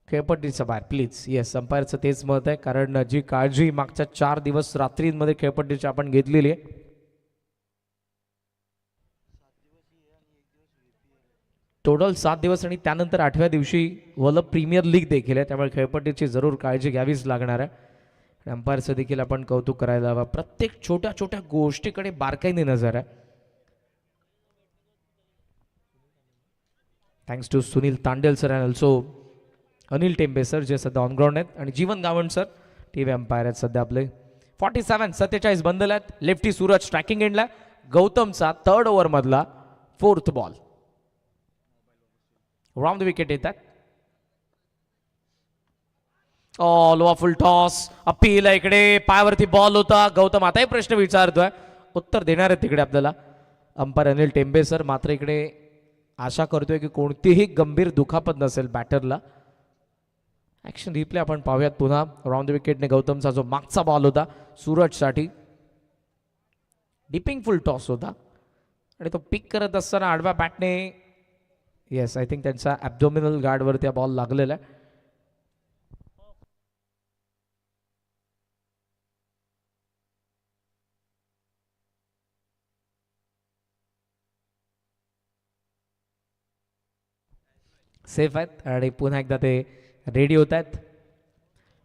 खेळपट्टीच्या बाहेर प्लीज. येस, अंपायरचं तेच मत आहे, कारण जी काळजी मागच्या 4 दिवस रात्रींमध्ये खेळपट्टीची आपण घेतलेली आहे. टोटल 7 दिवस आणि त्यानंतर 8व्या दिवशी वर्ल्ड प्रीमियर लीग देखील आहे, त्यामुळे खेळपट्टीची जरूर काळजी घ्यावीच लागणार आहे. अंपायरचं देखील आपण कौतुक करायला हवं, प्रत्येक छोट्या छोट्या गोष्टीकडे बारकाईने नजर आहे. Thanks to Sunil Tandel sir and also Anil Tembe sir जे सध्या ऑन ग्राउंड आहेत, आणि Jeevan Gawand sir TV umpire आहेत सध्या आपले. 47 बंदल आहेत. लेफ्टी सूरज स्ट्रायकिंग एंडला, गौतमचा 3rd ओव्हर मधला 4th ball. Round the wicket येतात. लो फुल टॉस, अपील आहे इकडे, पायावरती बॉल होता. गौतम आताही प्रश्न विचारतोय, उत्तर देणार आहे तिकडे आपल्याला अंपायर अनिल टेंबे सर. मात्र इकडे आशा करतोय की कोणतीही गंभीर दुखापत नसेल बॅटरला. ॲक्शन रिप्ले आपण पाहूयात पुन्हा. राऊंड द विकेटने गौतमचा जो मागचा बॉल होता सूरजसाठी, डिपिंग फुल टॉस होता आणि तो पिक करत असताना आडव्या बॅटने, येस आय थिंक त्यांचा ॲब्डोमिनल गार्डवरती हा बॉल लागलेला आहे. सेफ आहेत आणि पुन्हा एकदा ते रेडी होत आहेत.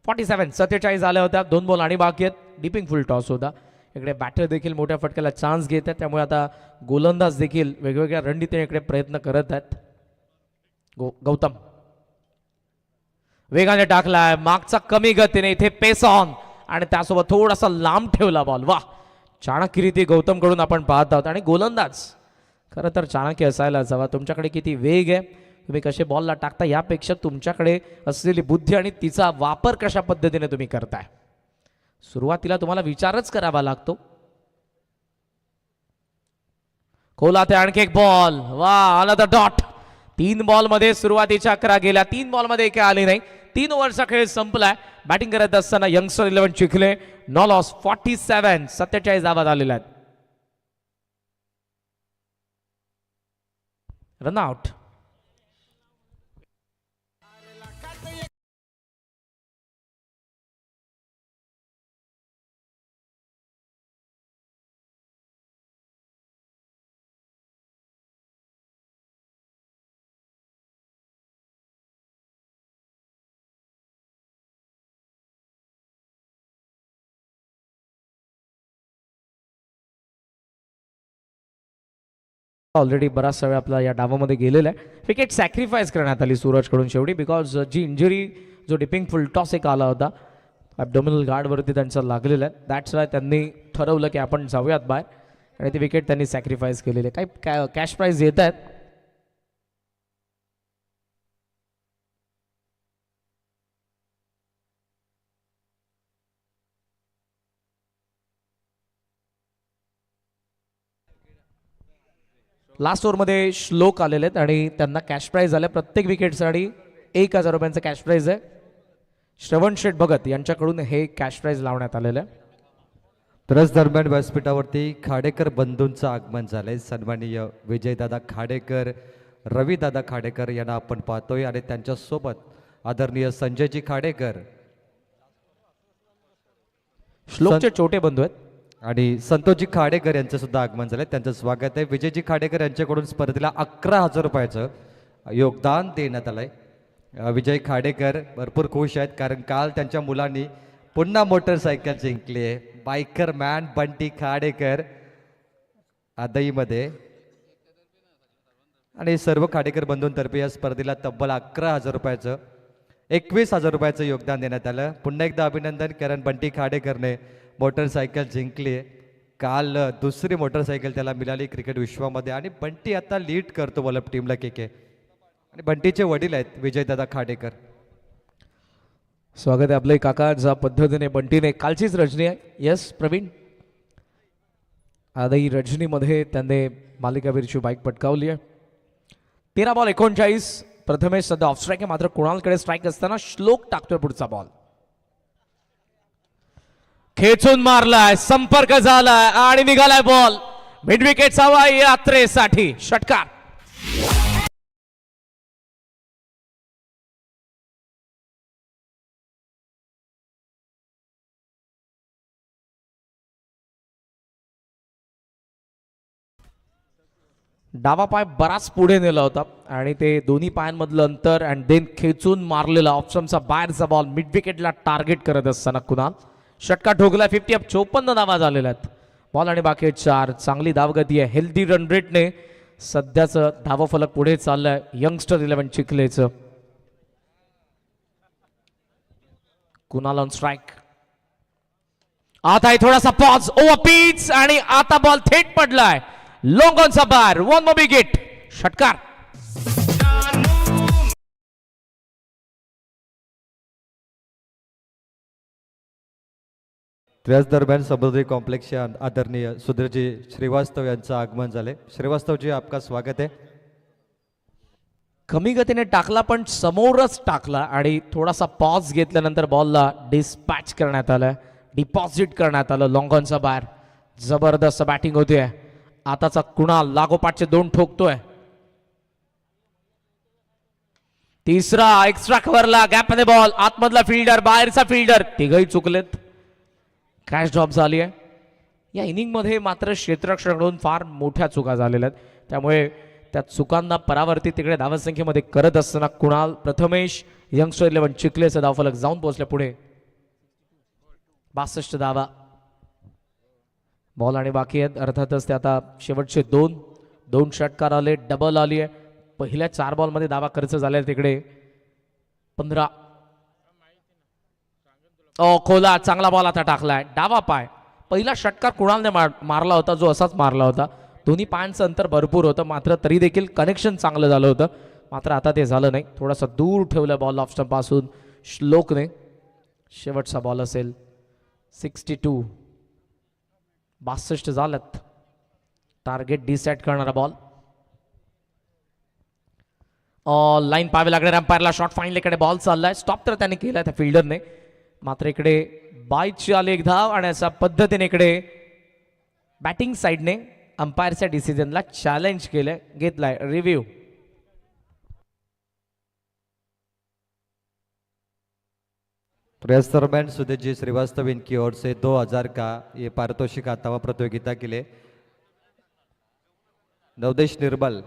47 आल्या होत्या, 2 बॉल आणि बाकी आहेत. डिपिंग फुल टॉस होता. इकडे बॅटर देखील मोठ्या फटक्याला चान्स घेत आहेत, त्यामुळे आता गोलंदाज देखील वेगवेगळ्या रणनीतीने इकडे प्रयत्न करत आहेत. गौतम वेगाने टाकलाय, मागचा कमी गतीने इथे पेस ऑन आणि त्यासोबत थोडासा लांब ठेवला बॉल. वा, चाणक्यरीती गौतम कडून आपण पाहत आहोत. आणि गोलंदाज खरं तर चाणक्य असायलाच हवा. तुमच्याकडे किती वेग आहे, तुम्ही कसे बॉलला टाकता, यापेक्षा तुमच्याकडे असलेली बुद्धी आणि तिचा वापर कशा पद्धतीने तुम्ही करताय. सुरुवातीला तुम्हाला विचारच करावा लागतो. खोला ते आणखी एक बॉल, वा आला द डॉट. 3 बॉलमध्ये सुरुवातीच्या 11 गेल्या, 3 बॉलमध्ये एक आली नाही. 3 ओव्हरचा खेळ संपलाय. बॅटिंग करत असताना यंगस्टर 11 चिखले, नो लॉस. 47 धावा झालेल्या आहेत. रनआउट. ऑलरेडी बराचसा वेळ आपला या डावामध्ये गेलेला आहे. विकेट सॅक्रिफाईस करण्यात आली सूरजकडून शेवटी, बिकॉज जी इंजुरी, जो डिपिंग फुल टॉस एक आला होता ॲब्डोमिनल गार्डवरती त्यांचा लागलेला आहे, दॅट्स वाय त्यांनी ठरवलं की आपण जाऊयात बाहेर आणि ती विकेट त्यांनी सॅक्रिफाईस केलेली आहे. काही कॅश प्राईज येत आहेत. लास्ट ओव्हरमध्ये श्लोक आलेले आहेत आणि त्यांना कॅश प्राईज आल्या. प्रत्येक विकेटसाठी 1,000 रुपयांचं कॅश प्राईज आहे. श्रवण शेठ भगत यांच्याकडून हे कॅश प्राईज लावण्यात आलेलं आहे. तरच दरम्यान व्यासपीठावरती खाडेकर बंधूंचं आगमन झालंय. सन्माननीय विजयदादा खाडेकर, रविदादा खाडेकर यांना आपण पाहतोय आणि त्यांच्यासोबत आदरणीय संजयजी खाडेकर श्लोकचे छोटे बंधू आहेत. आणि संतोषजी खाडेकर यांचं सुद्धा आगमन झालंय. त्यांचं स्वागत आहे. विजयजी खाडेकर यांच्याकडून स्पर्धेला 11,000 रुपयाचं योगदान देण्यात आलंय. विजय खाडेकर भरपूर खुश आहेत कारण काल त्यांच्या मुलांनी पुन्हा मोटरसायकल जिंकली आहे. बायकर मॅन बंटी खाडेकर आदईमध्ये आणि सर्व खाडेकर बंधूंतर्फे या स्पर्धेला तब्बल 11,000 रुपयाचं 21,000 रुपयाचं योगदान देण्यात आलं. पुन्हा एकदा अभिनंदन, कारण बंटी खाडेकरने मोटरसायकल जिंकली आहे. काल दुसरी मोटरसायकल त्याला मिळाली क्रिकेट विश्वामध्ये आणि बंटी आता लीड करतो वलप टीमला के आणि बंटीचे वडील आहेत विजयदादा खाडेकर. स्वागत आहे आपले काका. ज्या पद्धतीने बंटीने कालचीच रजनी आहे. यस प्रवीण, आजही रजनीमध्ये त्यांनी मालिकावीरची बाईक पटकावली आहे. 13 बॉल 39. प्रथमेश सध्या ऑफ स्ट्राईक आहे, मात्र कुणालकडे स्ट्राईक असताना श्लोक टाकतोय पुढचा बॉल. खेचून मारलाय, संपर्क झालाय आणि निघालाय बॉल. मिड विकेट हवा यात्रेसाठी षटकार. डावा पाय बराच पुढे नेला होता आणि ते दोन्ही पायांमधलं अंतर अँड देन खेचून मारलेला ऑप्शनचा बाहेरचा बॉल मिड विकेटला टार्गेट करत असताना कुणाल षटकार ठोकला. 50 अप 54 धावा झालेल्या आहेत. बॉल आणि बाकी 4. चांगली धावगती आहे. हेल्दी रन रेटने सध्याचं धावफलक पुढे चाललंय यंगस्टर 11 चिखलेचं. Kunal on strike. आता आहे थोडासा पॉज, ओव्हर पिच आणि आता बॉल थेट पडलाय लॉंग ऑनचा बार. 1 मोर विकेट षटकार. त्याच दरम्यान समुद्री कॉम्प्लेक्सचे आदरणीय सुधीरजी श्रीवास्तव यांचं आगमन झाले. श्रीवास्तवजी आपका स्वागत आहे. कमी गतीने टाकला पण समोरच टाकला आणि थोडासा पॉज घेतल्यानंतर बॉलला डिस्पॅच करण्यात आलं, डिपॉझिट करण्यात आलं लॉंग ऑनचा बार. जबरदस्त बॅटिंग होते. आताचा कुणाल लागोपाठचे 2 ठोकतोय. तिसरा एक्स्ट्रा कव्हरला गॅपमध्ये बॉल. आतमधला फिल्डर, बाहेरचा फिल्डर, तिघही चुकलेत. कॅच ड्रॉप झाली आहे. या इनिंगमध्ये मात्र क्षेत्ररक्षणाकडून फार मोठ्या चुका झालेल्या आहेत, त्यामुळे त्या चुकांना परावर्तित तिकडे धावसंख्येमध्ये करत असताना कुणाल प्रथमेश यंगस्टर 11 चिखलेचा धावफलक जाऊन पोहोचल्या पुढे. 62 धावा. बॉल आणि बाकी आहेत. अर्थातच ते आता शेवटचे 2 षटकार आले, डबल आली आहे. पहिल्या 4 बॉलमध्ये धावा खर्च झाल्या तिकडे 15. खोला चांगला बॉल आता टाकलाय डावा पाय. पहिला षटकार कुणालने मारला होता, जो असाच मारला होता. दोन्ही पायांचं अंतर भरपूर होतं, मात्र तरी देखील कनेक्शन चांगलं झालं होतं. मात्र आता ते झालं नाही. थोडासा दूर ठेवलं बॉल ऑफ स्टंप पासून श्लोकने. शेवटचा बॉल असेल 62. 62 झाल्यात. टार्गेट डिसाइड करणारा बॉल. लाईन पाहावी लागणार अंपायरला. शॉट फाईनलीकडे बॉल चाललाय. स्टॉप तर त्याने केलाय त्या फिल्डरने, मात्र इकडे बाईची आली 1 धाव आणि अशा पद्धतीने इकडे बॅटिंग साईडने अंपायरच्या डिसिजनला चॅलेंज केलंय, घेतलाय रिव्ह्यू. प्रयास दरम्यान सुधीरजी श्रीवास्तव इनकी ओर से 2,000 का ये पारितोषिक आता हुआ प्रतियोगिता के लिए. नवदेश निर्मल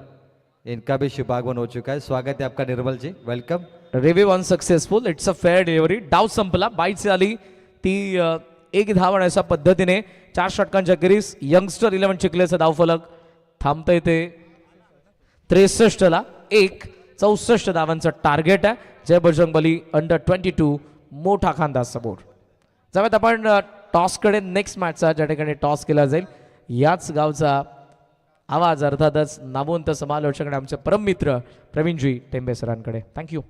इनका भी शुभागमन हो चुका है. स्वागत है आपका Nirmal ji, welcome. Review unsuccessful. It's a fair delivery. डाव संपला. बाईच आली ती 1 धाव आणि अशा पद्धतीने 4 षटकांच्या अखेरीस यंगस्टर 11 चिखलेचं धावफलक थांबतंय ते 63ला 1. 64 धावांचं टार्गेट आहे. जय बजरंगबली अंडर 22 मोठा खानदार समोर. जाऊयात आपण टॉसकडे. नेक्स्ट मॅचचा ज्या ठिकाणी टॉस केला जाईल याच गावचा आवाज अर्थातच नामवंत समालोचक आणि आमचे परममित्र प्रवीणजी टेंबे सरांकडे. थँक्यू.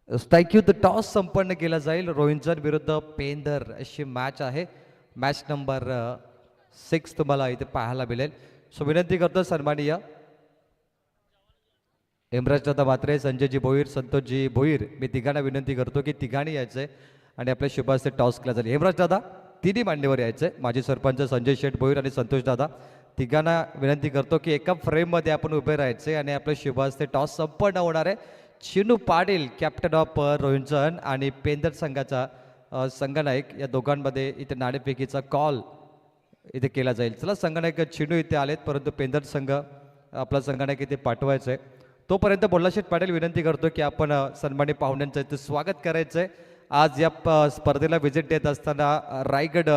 थँक्यू. द टॉस संपन्न केला जाईल. रोहिंटन विरुद्ध पेंदर अशी मॅच आहे. मॅच नंबर 6 तुम्हाला इथे पाहायला मिळेल. सो विनंती करतो सन्माननीय हेमराजदादा म्हात्रे, संजयजी भोईर, संतोषजी भोईर, मी तिघांना विनंती करतो की तिघांनी यायचं आहे आणि आपल्या शुभास्ते टॉस केला जाईल. हेमराजदादा तिन्ही मांडीवर यायचं आहे. माजी सरपंच संजय शेठ भोईर आणि संतोषदादा तिघांना विनंती करतो की एका फ्रेममध्ये आपण उभे राहायचे आणि आपल्या शुभास्ते टॉस संपन्न होणार आहे. चिनू पाटील कॅप्टन ऑफ रोहिंटन आणि पेंदर संघाचा संघनायक या दोघांमध्ये इथे नाणेफेकीचा कॉल इथे केला जाईल. चला संघनायक चिनू इथे आलेत, परंतु पेंदर संघ आपला संघनायक इथे पाठवायचं आहे. तोपर्यंत बोल्लाशेठ पाटील विनंती करतो की आपण सन्मानित पाहुण्यांचं इथे स्वागत करायचं आहे. आज या स्पर्धेला व्हिजिट देत असताना रायगड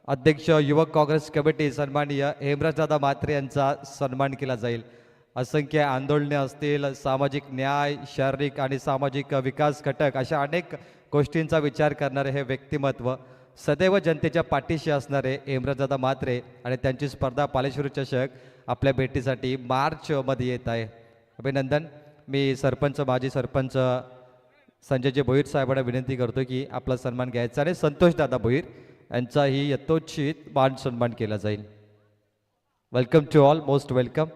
अध्यक्ष युवक काँग्रेस कमिटी सन्माननीय हेमराजदादा म्हात्रे यांचा सन्मान केला जाईल. असंख्य आंदोलने असतील, सामाजिक न्याय, शारीरिक आणि सामाजिक विकास घटक अशा अनेक गोष्टींचा विचार करणारे हे व्यक्तिमत्व, सदैव जनतेच्या पाठीशी असणारे हेमराजदादा म्हात्रे आणि त्यांची स्पर्धा पालेश्वरी चषक आपल्या भेटीसाठी मार्चमध्ये येत आहे. अभिनंदन. मी सरपंच माजी सरपंच संजयजी भोईर साहेबांना विनंती करतो की आपला सन्मान घ्यायचा आणि संतोषदादा भोईर यांचाही यथोचित मान सन्मान केला जाईल. Welcome to all, most welcome.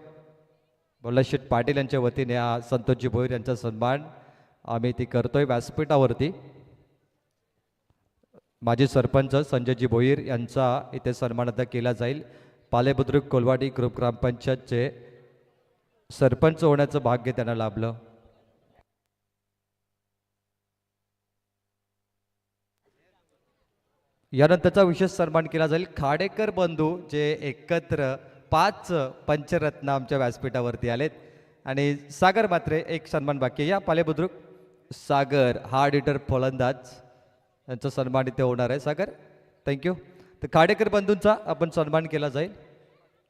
Bollasheth Patil यांच्या वतीने हा संतोषजी भोईर यांचा सन्मान आम्ही ती करतोय व्यासपीठावरती. माजी सरपंच संजयजी भोईर यांचा इथे सन्मान आता केला जाईल. पालेबुद्रुक कोलवाडी ग्रुप ग्रामपंचायतचे सरपंच होण्याचं भाग्य त्यांना लाभलं. यानंतरचा विशेष सन्मान केला जाईल. खाडेकर बंधू जे एकत्र 5 पंचरत्न आमच्या व्यासपीठावरती आलेत आणि सागर म्हात्रे एक सन्मान बाकी आहे. या पालेबुद्रुक सागर हार्ड हिटर फलंदाज यांचा सन्मान इथे होणार आहे. सागर थँक्यू. तर खाडेकर बंधूंचा आपण सन्मान केला जाईल.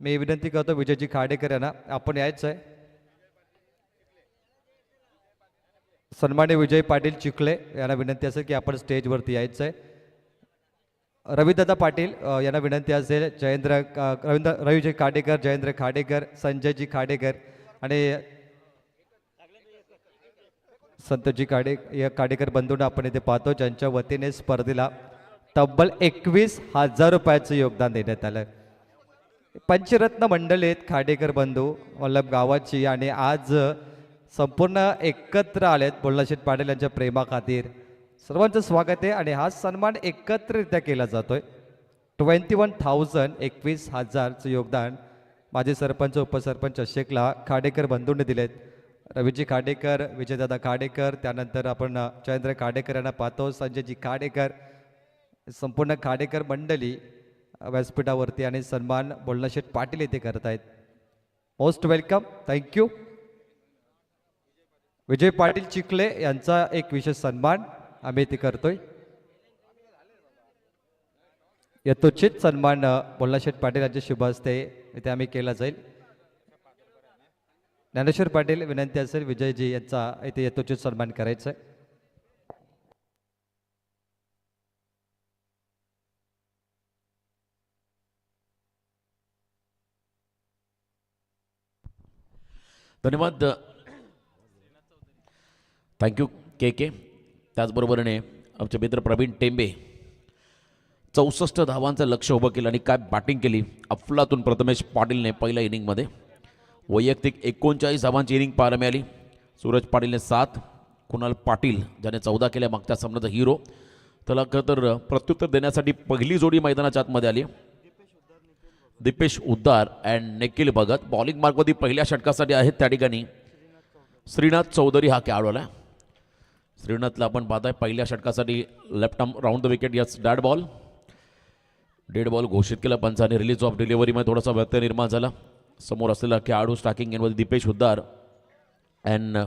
मी विनंती करतो विजयजी खाडेकर यांना आपण यायचं आहे. सन्मान्य विजय पाटील चिखले यांना विनंती असेल की आपण स्टेजवरती यायचं आहे. रविदादा पाटील यांना विनंती असेल. रवीजी खाडेकर, जयेंद्र खाडेकर, संजयजी खाडेकर आणि संतोषजी खाडेकर बंधूंना आपण इथे पाहतो, ज्यांच्या वतीने स्पर्धेला तब्बल 21,000 रुपयाचं योगदान देण्यात आलं. पंचरत्न मंडळी आहेत खाडेकर बंधू वल्लभ गावाची आणि आज संपूर्ण एकत्र आलेत बोल्लाशेठ पाटील यांच्या प्रेमाखातीर. सर्वांचं स्वागत आहे आणि हा सन्मान एकत्रित्या केला जातोय. 21,000 21,000चं योगदान माजी सरपंच उपसरपंच अशेकला खाडेकर बंधूंनी दिलेत. रवीजी खाडेकर, विजयदादा खाडेकर, त्यानंतर आपण जयेंद्र खाडेकर यांना पाहतो, संजयजी खाडेकर, संपूर्ण खाडेकर मंडळी व्यासपीठावरती आणि सन्मान बोल्लाशेठ पाटील येथे करत आहेत. Most welcome. Thank you. Vijay Patil Chikhale यांचा एक विशेष सन्मान आम्ही इथे करतोय. यथोचित सन्मान बोल्लाशेठ पाटील यांच्या शुभ हस्ते इथे आम्ही केला जाईल. ज्ञानेश्वर पाटील विनंती असेल विजयजी यांचा इथे यथोचित सन्मान करायचा आहे. धन्यवाद. थँक्यू के. त्याचबरोबरीने आमचे मित्र प्रवीण टेंबे 64 धावांचं लक्ष उभं केलं आणि काय बॅटिंग केली अफलातून प्रथमेश पाटीलने पहिल्या इनिंगमध्ये. वैयक्तिक 39 धावांची इनिंग पाहायला मिळाली. सूरज पाटीलने 7, कुणाल पाटील ज्याने 14 केल्या मागच्या सामन्याचा हिरो, त्याला खरं तर प्रत्युत्तर देण्यासाठी पहिली जोडी मैदानाच्या आतमध्ये आली. दीपेश उद्दार अँड निखिल भगत बॉलिंग मार्कमध्ये पहिल्या षटकासाठी आहेत. त्या ठिकाणी श्रीनाथ चौधरी हा खेळाडू आला. श्रीनाथला आपण पाहताय पहिल्या षटकासाठी left arm round the wicket, yes dead ball घोषित केला पंचाने. रिलीज ऑफ डिलिव्हरीमध्ये थोडासा व्यत्यय निर्माण झाला. समोर असलेला खेळाडू स्टार्किंग एंडमध्ये दीपेश उद्दार अँड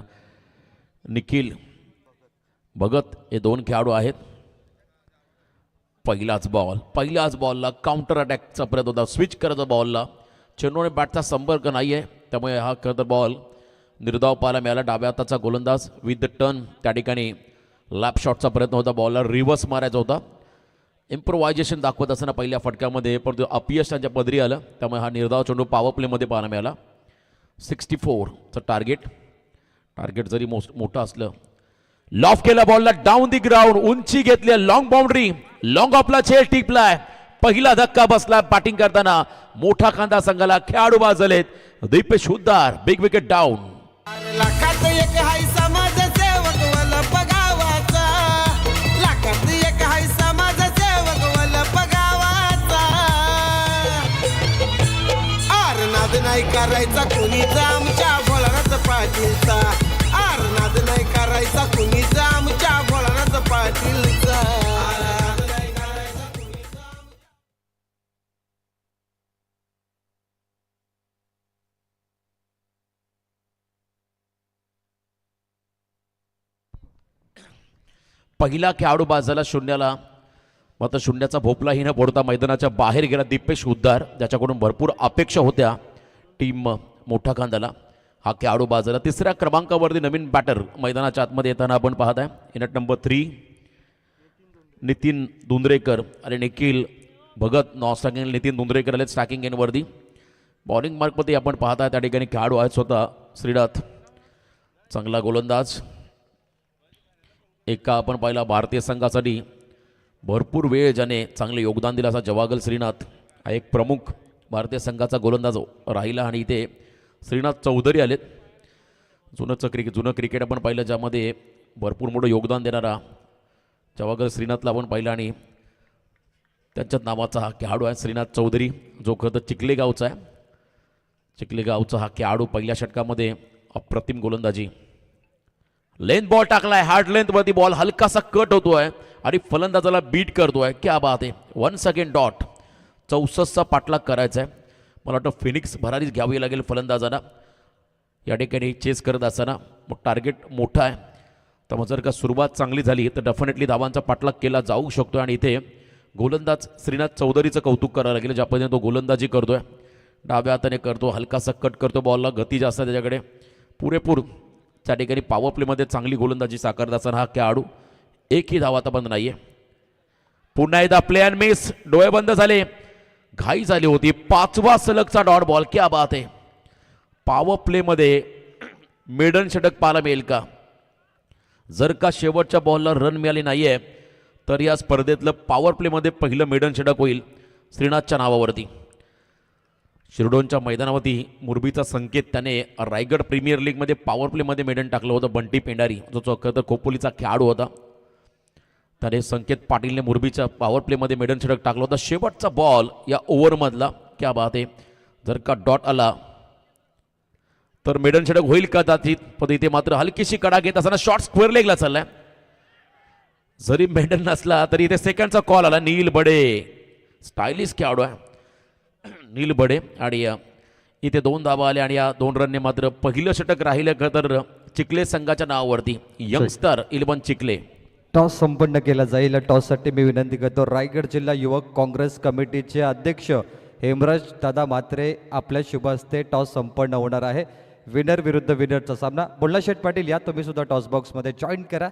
निखिल भगत हे दोन खेळाडू आहेत. पहिल्याच बॉलला काउंटर अटॅकचा प्रयत्न होता. स्विच करायचा बॉलला चेंडूने बॅटचा संपर्क नाही आहे, त्यामुळे हा खरं तर बॉल निर्धाव पाहायला मिळाला. डाव्या हाताचा गोलंदाज विथ द टर्न त्या ठिकाणी लॅप शॉटचा प्रयत्न होता. बॉलला रिव्हर्स मारायचा होता. इम्प्रोव्हायझेशन दाखवत असताना पहिल्या फटक्यामध्ये परंतु अपयश त्यांच्या पदरी आलं, त्यामुळे हा निर्धाव चेंडू पॉवर प्लेमध्ये पाहायला मिळाला. 64चं टार्गेट जरी मोठं असलं लॉफ केला बॉलला डाऊन दी ग्राउंड, उंची घेतली, लॉंग बाउंड्री, लॉंग ऑफला चेल टिपलाय. पहिला धक्का बसला बॅटिंग करताना. मोठा खांदा संघाला खेळाडू बाजलेत. Deepesh Huddar big wicket down. लाखात एक हाय समाजसेवक वल्लभ गावाचा, लाखात एक हाय समाजसेवक वल्लभ गावाचा. आरनाद नाही करायचा कुणीचा आमच्या भोळानाथ पाटीलचा, आरनाद नाही करायचा कुणीचा आमच्या भोळानाथ पाटीलचा. पहिला खेळाडू बाजाला शून्याला, मात्र शून्याचा भोपला ही न पडता मैदानाच्या बाहेर गेला दीपेश हुद्दार, ज्याच्याकडून भरपूर अपेक्षा होत्या टीम मोठा खांदाला. हा खेळाडू बाजाला तिसऱ्या क्रमांकावरती नवीन बॅटर मैदानाच्या आतमध्ये येताना आपण पाहत आहे. इनट नंबर 3 नितीन दुंद्रेकर आणि निखिल भगत. नॉन स्ट्रायकिंग नितीन दुंद्रेकर आले स्ट्रायकिंग एनवरती. बॉलिंग मार्कमध्ये आपण पाहत आहे त्या ठिकाणी खेळाडू आहेत स्वतः श्रीनाथ, चांगला गोलंदाज. एका आपण पाहिला भारतीय संघासाठी भरपूर वेळ ज्याने चांगले योगदान दिलं असा जवागल श्रीनाथ हा एक प्रमुख भारतीय संघाचा गोलंदाज राहिला. आणि इथे श्रीनाथ चौधरी आलेत. जुनं क्रिकेट आपण पाहिलं ज्यामध्ये भरपूर मोठं योगदान देणारा जवागल श्रीनाथला आपण पाहिलं. आणि त्यांच्याच नावाचा हा खेळाडू आहे श्रीनाथ चौधरी, जो खरं तर चिखले गावचा आहे. चिखले गावचा हा खेळाडू पहिल्या षटकामध्ये अप्रतिम गोलंदाजी. लेंथ बॉल टाकलाय, हार्ड लेंथ वरती बॉल हलकासा कट होतोय आणि फलंदाजाला बीट करतोय. क्या बात आहे. 1 सेकंड डॉट. 64चा पाठलाग करायचा आहे. मला वाटतं फिनिक्स भरारीच घ्यावी लागेल फलंदाजाला या ठिकाणी चेस करत असताना. मग टार्गेट मोठा आहे, तर मग जर का सुरुवात चांगली झाली तर डेफिनेटली धावांचा पाठलाग केला जाऊ शकतो. आणि इथे गोलंदाज श्रीनाथ चौधरीचं कौतुक करायला लागेल, ज्या पद्धतीने तो गोलंदाजी करतोय. डाव्या हाताने करतो, हलकासा कट करतो बॉलला, गती जास्त त्याच्याकडे पुरेपूर. त्या ठिकाणी पॉवर प्लेमध्ये चांगली गोलंदाजी साकारत असताना हा खेळाडू एकही धाव आता बंद नाहीये. पुन्हा एकदा प्ले अँड मिस, डोळे बंद झाले, घाई झाली होती. 5वा सलगचा डॉट बॉल. क्या बात आहे. पॉवर प्लेमध्ये मेडन षटक पाहायला मिळेल का? जर का शेवटच्या बॉलला रन मिळाली नाहीये तर या स्पर्धेतलं पॉवर प्लेमध्ये पहिलं मेडन षटक होईल श्रीनाथच्या नावावरती. शिरडोनच्या मैदानावरती मुरबीचा संकेत त्याने रायगड प्रीमियर लीगमध्ये पॉवर प्लेमध्ये मेडन टाकलं होतं. बंटी पेंडारी जो खरं खोपोलीचा खेळाडू होता, त्याने संकेत पाटीलने मुरबीच्या पॉवर प्लेमध्ये मेडन षटक टाकलं होतं. शेवटचा बॉल या ओव्हरमधला. क्या बात आहे. जर का डॉट आला तर मेडन षटक होईल कदाचित, पण इथे मात्र हलकीशी कडा घेत असताना शॉर्ट स्क्वेअर लेगला चाललाय. जरी मेडन नसला तरी इथे सेकंडचा कॉल आला. नील बडे स्टायलिश खेळाडू आहे नील बडे. आणि इथे 2 धावा आल्या आणि या 2 रनने मात्र पहिलं षटक राहिलं का तर चिखले संघाच्या नावावरती. यंगस्टर 11 चिखले. टॉस संपन्न केला जाईल. टॉससाठी मी विनंती करतो रायगड जिल्हा युवक काँग्रेस कमिटीचे अध्यक्ष हेमराज दादा म्हात्रे आपल्या शुभ हस्ते टॉस संपन्न होणार आहे. विनर विरुद्ध विनरचा सामना. बोल्ला शेठ पाटील या तुम्ही सुद्धा टॉस बॉक्समध्ये जॉईन करा.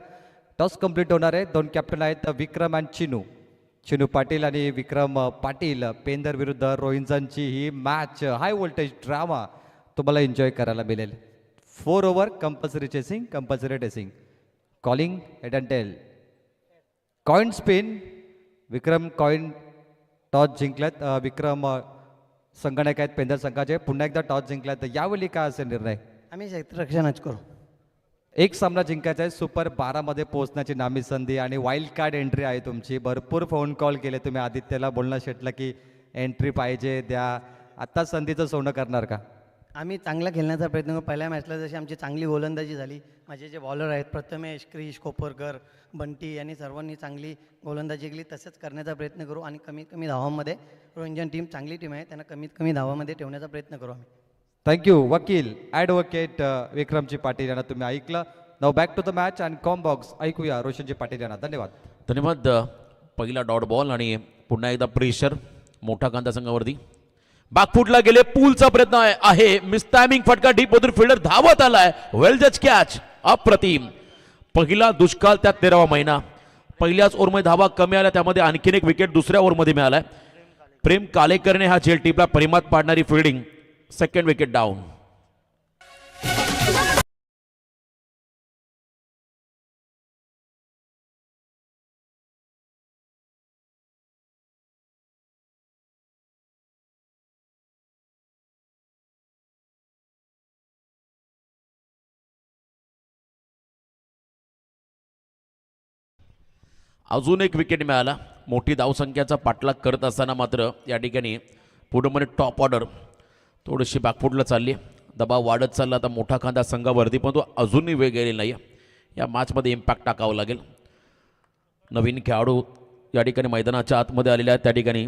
टॉस कंप्लीट होणार आहे. 2 कॅप्टन आहेत विक्रम अँड चिनू पाटील आणि विक्रम पाटील. पेंदर विरुद्ध रोहिंजांची ही मॅच हाय व्होल्टेज ड्रामा तुम्हाला एन्जॉय करायला मिळेल. 4 ओव्हर कंपल्सरी चेसिंग, कंपल्सरी टेसिंग, calling head and tail, coin spin. Vikram coin toss जिंकल्यात. विक्रम संगणक आहेत पेंदर संघाचे. पुन्हा एकदा टॉस जिंकल्यात. यावेळी काय असेल निर्णय? आम्ही क्षेत्ररक्षणच करू. एक सामना जिंकायचा आहे. सुपर 12 मध्ये पोहोचण्याची नामी संधी आणि वाईल्ड कार्ड एंट्री आहे तुमची. भरपूर फोन कॉल केले तुम्ही आदित्यला, बोलणं शेटला की एंट्री पाहिजे द्या. आत्ता संधीचं सोनं करणार का? आम्ही चांगला खेळण्याचा प्रयत्न करू. पहिल्या मॅचला जशी आमची चांगली गोलंदाजी झाली, माझे जे बॉलर आहेत प्रथमेश, क्रिश, कोपरकर, बंटी यांनी सर्वांनी चांगली गोलंदाजी केली, तसंच करण्याचा प्रयत्न करू. आणि कमीत कमी धावांमध्ये रोहिंजन टीम चांगली टीम आहे, त्यांना कमीत कमी धावामध्ये ठेवण्याचा प्रयत्न करू आम्ही. थँक्यू. वकील ॲडव्होकेट विक्रमजी पाटील यांना तुम्ही ऐकलं. Now back to the match and comm box ऐकूया रोशनजी पाटील यांना. धन्यवाद. धन्यवाद. पहिला डॉट बॉल आणि पुन्हा एकदा प्रेशर मोठा कांदा संघावरती. बॅकफुटला गेले, पूलचा प्रयत्न आहे. मिसटायमिंग फटका डीप मधून फिल्डर धावत आलाय. वेल जज कॅच. अप्रतिम. पहिला दुष्काळ त्यात 13वा महिना. पहिल्याच ओव्हरमध्ये धावा कमी आल्या, त्यामध्ये आणखीन एक विकेट दुसऱ्या ओव्हरमध्ये मिळालाय. प्रेम कालेकरने हा झेल टीपला परिमात पाडणारी फिल्डिंग. 2nd wicket down. अजून एक विकेट मिळाला. मोठी धावसंख्याचा पाठलाग करत असताना मात्र या ठिकाणी पूर्णपणे टॉप ऑर्डर थोडीशी बॅकफुटला चालली. दबाव वाढत चालला आता मोठा खांदा संघावरती, पण तो अजूनही वेळ गेलेला नाही. या मॅचमध्ये इम्पॅक्ट टाकावं लागेल. नवीन खेळाडू या ठिकाणी मैदानाच्या आतमध्ये आलेले आहेत. त्या ठिकाणी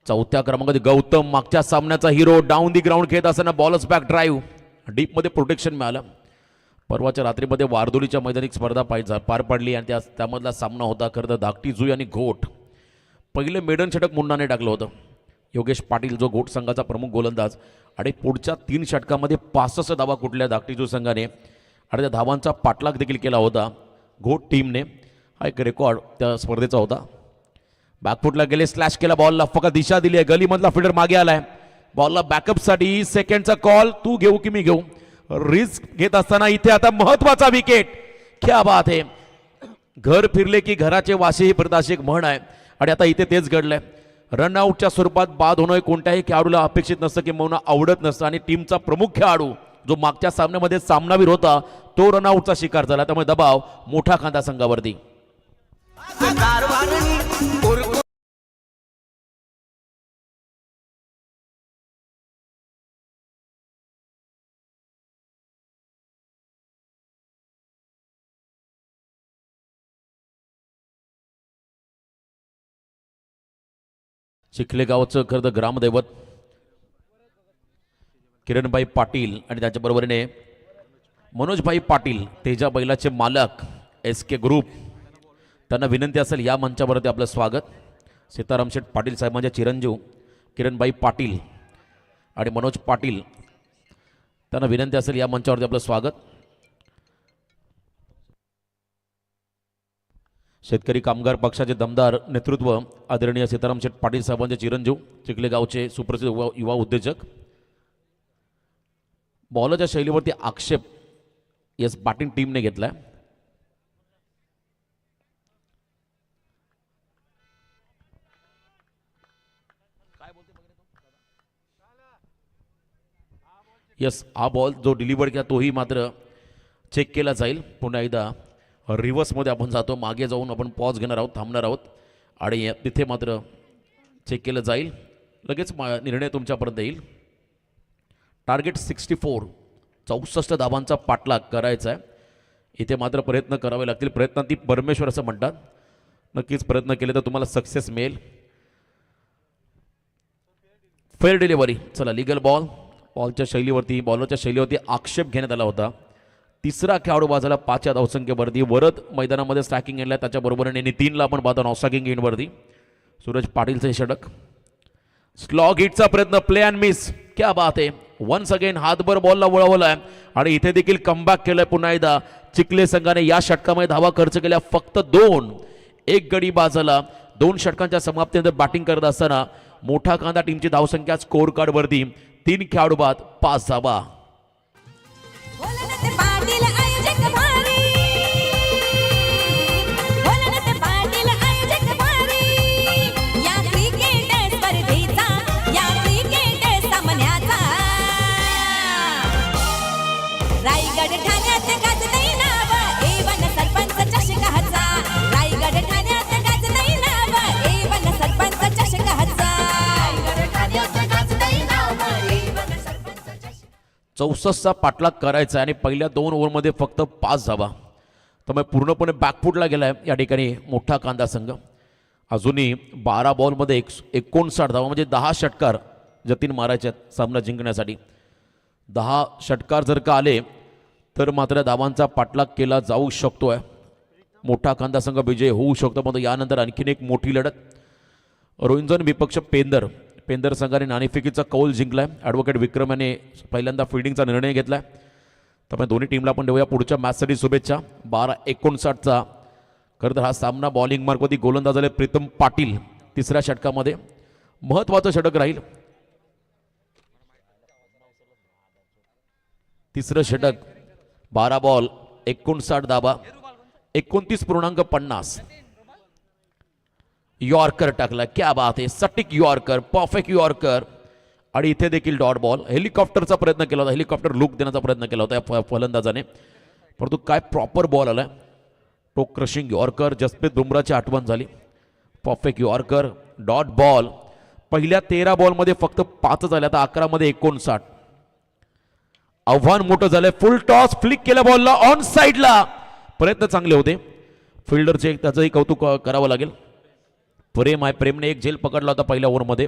चौथ्या क्रमांकामध्ये गौतम, मागच्या सामन्याचा हिरो, डाऊन दी ग्राउंड खेळत असताना बॉलच बॅक ड्राईव्ह, डीपमध्ये प्रोटेक्शन मिळालं. परवाच्या रात्रीमध्ये वारदोलीच्या मैदानी स्पर्धा पार पडली आणि त्यामधला सामना होता खरं तर धाकटी जुई आणि घोट. पहिलं मेडन षटक मुन्नाने टाकलं होतं. योगेश पाटील जो घोट संघाचा प्रमुख गोलंदाज, आणि पुढच्या 3 षटकामध्ये 65 धावा कुठल्या धाकटी जुई संघाने आणि त्या धावांचा पाठलाग देखील केला होता घोट टीमने. हा एक रेकॉर्ड त्या स्पर्धेचा होता. बॅकफुटला गेले, स्लॅश केला बॉलला, फक्त दिशा दिली आहे. गलीमधला फिल्डर मागे आलाय. बॉलला बॅकअपसाठी सेकंडचा कॉल, तू घेऊ की मी घेऊ. रिस्क घेत असताना इथे आता महत्वाचा विकेट. क्या बात आहे. घर फिरले की घराचे वासे ही परत अशी एक म्हण आहे आणि आता इथे तेच घडलंय. रनआउटच्या स्वरूपात बाद होणं कोणत्याही खेळाडूला अपेक्षित नसतं किंवा आवडत नसतं, आणि टीमचा प्रमुख खेळाडू जो मागच्या सामन्यामध्ये सामनावीर होता तो रनआउटचा शिकार झाला. त्यामुळे दबाव मोठा खांदा संघावरती. चिखले गावचं खरं तर ग्रामदैवत किरणबाई पाटील आणि त्याच्या बरोबरीने मनोजभाई पाटील, तेजा बैलाचे मालक, SK ग्रुप, त्यांना विनंती असेल या मंचावरती आपलं स्वागत. सीताराम शेठ पाटील साहेबांचे चिरंजीव किरणबाई पाटील आणि मनोज पाटील, त्यांना विनंती असेल या मंचावरती आपलं स्वागत. शेतकरी कामगार पक्षाचे दमदार नेतृत्व आदरणीय सीताराम शेठ पाटील साहेबांचे चिरंजीव, चिखले गावचे सुप्रसिद्ध युवा उद्योजक. बॉलरच्या शैलीवरती आक्षेप यस बॅटिंग टीमने घेतलाय. यस, हा बॉल जो डिलिव्हर केला तोही मात्र चेक केला जाईल. पुन्हा एकदा रिव्हर्समध्ये आपण जातो, मागे जाऊन आपण पॉज घेणार आहोत, थांबणार आहोत आणि तिथे मात्र चेक केलं जाईल. लगेच निर्णय तुमच्यापर्यंत येईल. टार्गेट 64, 64 धावांचा पाठलाग करायचा आहे. इथे मात्र प्रयत्न करावे लागतील. प्रयत्नांती परमेश्वर असं म्हणतात. नक्कीच प्रयत्न केले तर तुम्हाला सक्सेस मिळेल. Fair delivery. चला, लिगल बॉल. बॉलरच्या शैलीवरती आक्षेप घेण्यात आला होता. तिसरा खेळाडू बाजाला 5 या धावसंख्येवरती. वरद मैदानामध्ये स्ट्रायकिंग एंडला, त्याच्याबरोबरीने नितीनला आपण पाहतो नॉस्ट्रायकिंग एंडवरती. सूरज पाटीलचे षटक. स्लॉग हिटचा प्रयत्न, प्ले अँड मिस. क्या बात आहे. वन्स अगेन हातभर बॉलला वळवलाय आणि इथे देखील कमबॅक केलंय. पुन्हा एकदा चिखले संघाने या षटकामध्ये धावा खर्च केल्या फक्त 2. एक गडी बाजाला. 2 षटकांच्या समाप्तीनंतर बॅटिंग करत असताना मोठा कांदा टीमची धावसंख्या स्कोर कार्ड वरती 3 खेळाडू बाद 5 धावा. रायगड ठाण्यात गाजलंय नाव एवन सरपंच चषकाचा. रायगड ठाण्यात गाजलंय नाव एवन सरपंच चषकाचा. रायगड ठाण्यात गाजलंय नाव एवन सरपंच चषक. 64चा पाठलाग करायचा आणि पहिल्या 2 ओव्हरमध्ये फक्त 5 धावा. त्यामुळे पूर्णपणे बॅकफुटला गेलाय या ठिकाणी मोठा कांदा संघ. अजूनही 12 बॉलमध्ये 59 धावा, म्हणजे 10 षटकार जतीन मारायचे सामना जिंकण्यासाठी. 10 षटकार जर का आले तर मात्र धावांचा पाठलाग केला जाऊ शकतोय. मोठा कांदा संघ विजय होऊ शकतो. मग यानंतर आणखीन एक मोठी लढत. रोहिंजन विपक्ष पेंदर संघाने नाणेफेकीचा कौल जिंकलाय. ॲडव्होकेट विक्रम याने पहिल्यांदा फिल्डिंगचा निर्णय घेतलाय. त्यामुळे दोन्ही टीमला आपण देऊया पुढच्या मॅचसाठी शुभेच्छा. 12-59चा खरं तर हा सामना बॉलिंग मार्कवरती गोलंदाज झाले प्रीतम पाटील. तिसऱ्या षटकामध्ये महत्त्वाचं षटक राहील. तिसरं षटक. 12 बॉल 59 धावा, 29.50. यॉर्कर टाकला. क्या बात आहे. सटीक यॉर्कर, परफेक्ट यॉर्कर. आणि इथे देखील डॉट बॉल. हेलिकॉप्टरचा प्रयत्न केला होता, हेलिकॉप्टर लुक देण्याचा प्रयत्न केला होता या फलंदाजाने, परंतु काय प्रॉपर बॉल आलाय. टोक क्रशिंग यॉर्कर, जसप्रीत बुमराची आठवण झाली. Perfect yorker, dot ball. पहिल्या 13 बॉलमध्ये फक्त 5 झाल्या, आता 11 मध्ये 59. आव्हान मोठं झालंय. फुल टॉस, फ्लिक केल्या बॉलला ऑन साईडला. प्रयत्न चांगले होते फिल्डरचे, त्याचंही कौतुक करावं लागेल. प्रेमने एक झेल पकडला होता पहिल्या ओव्हरमध्ये,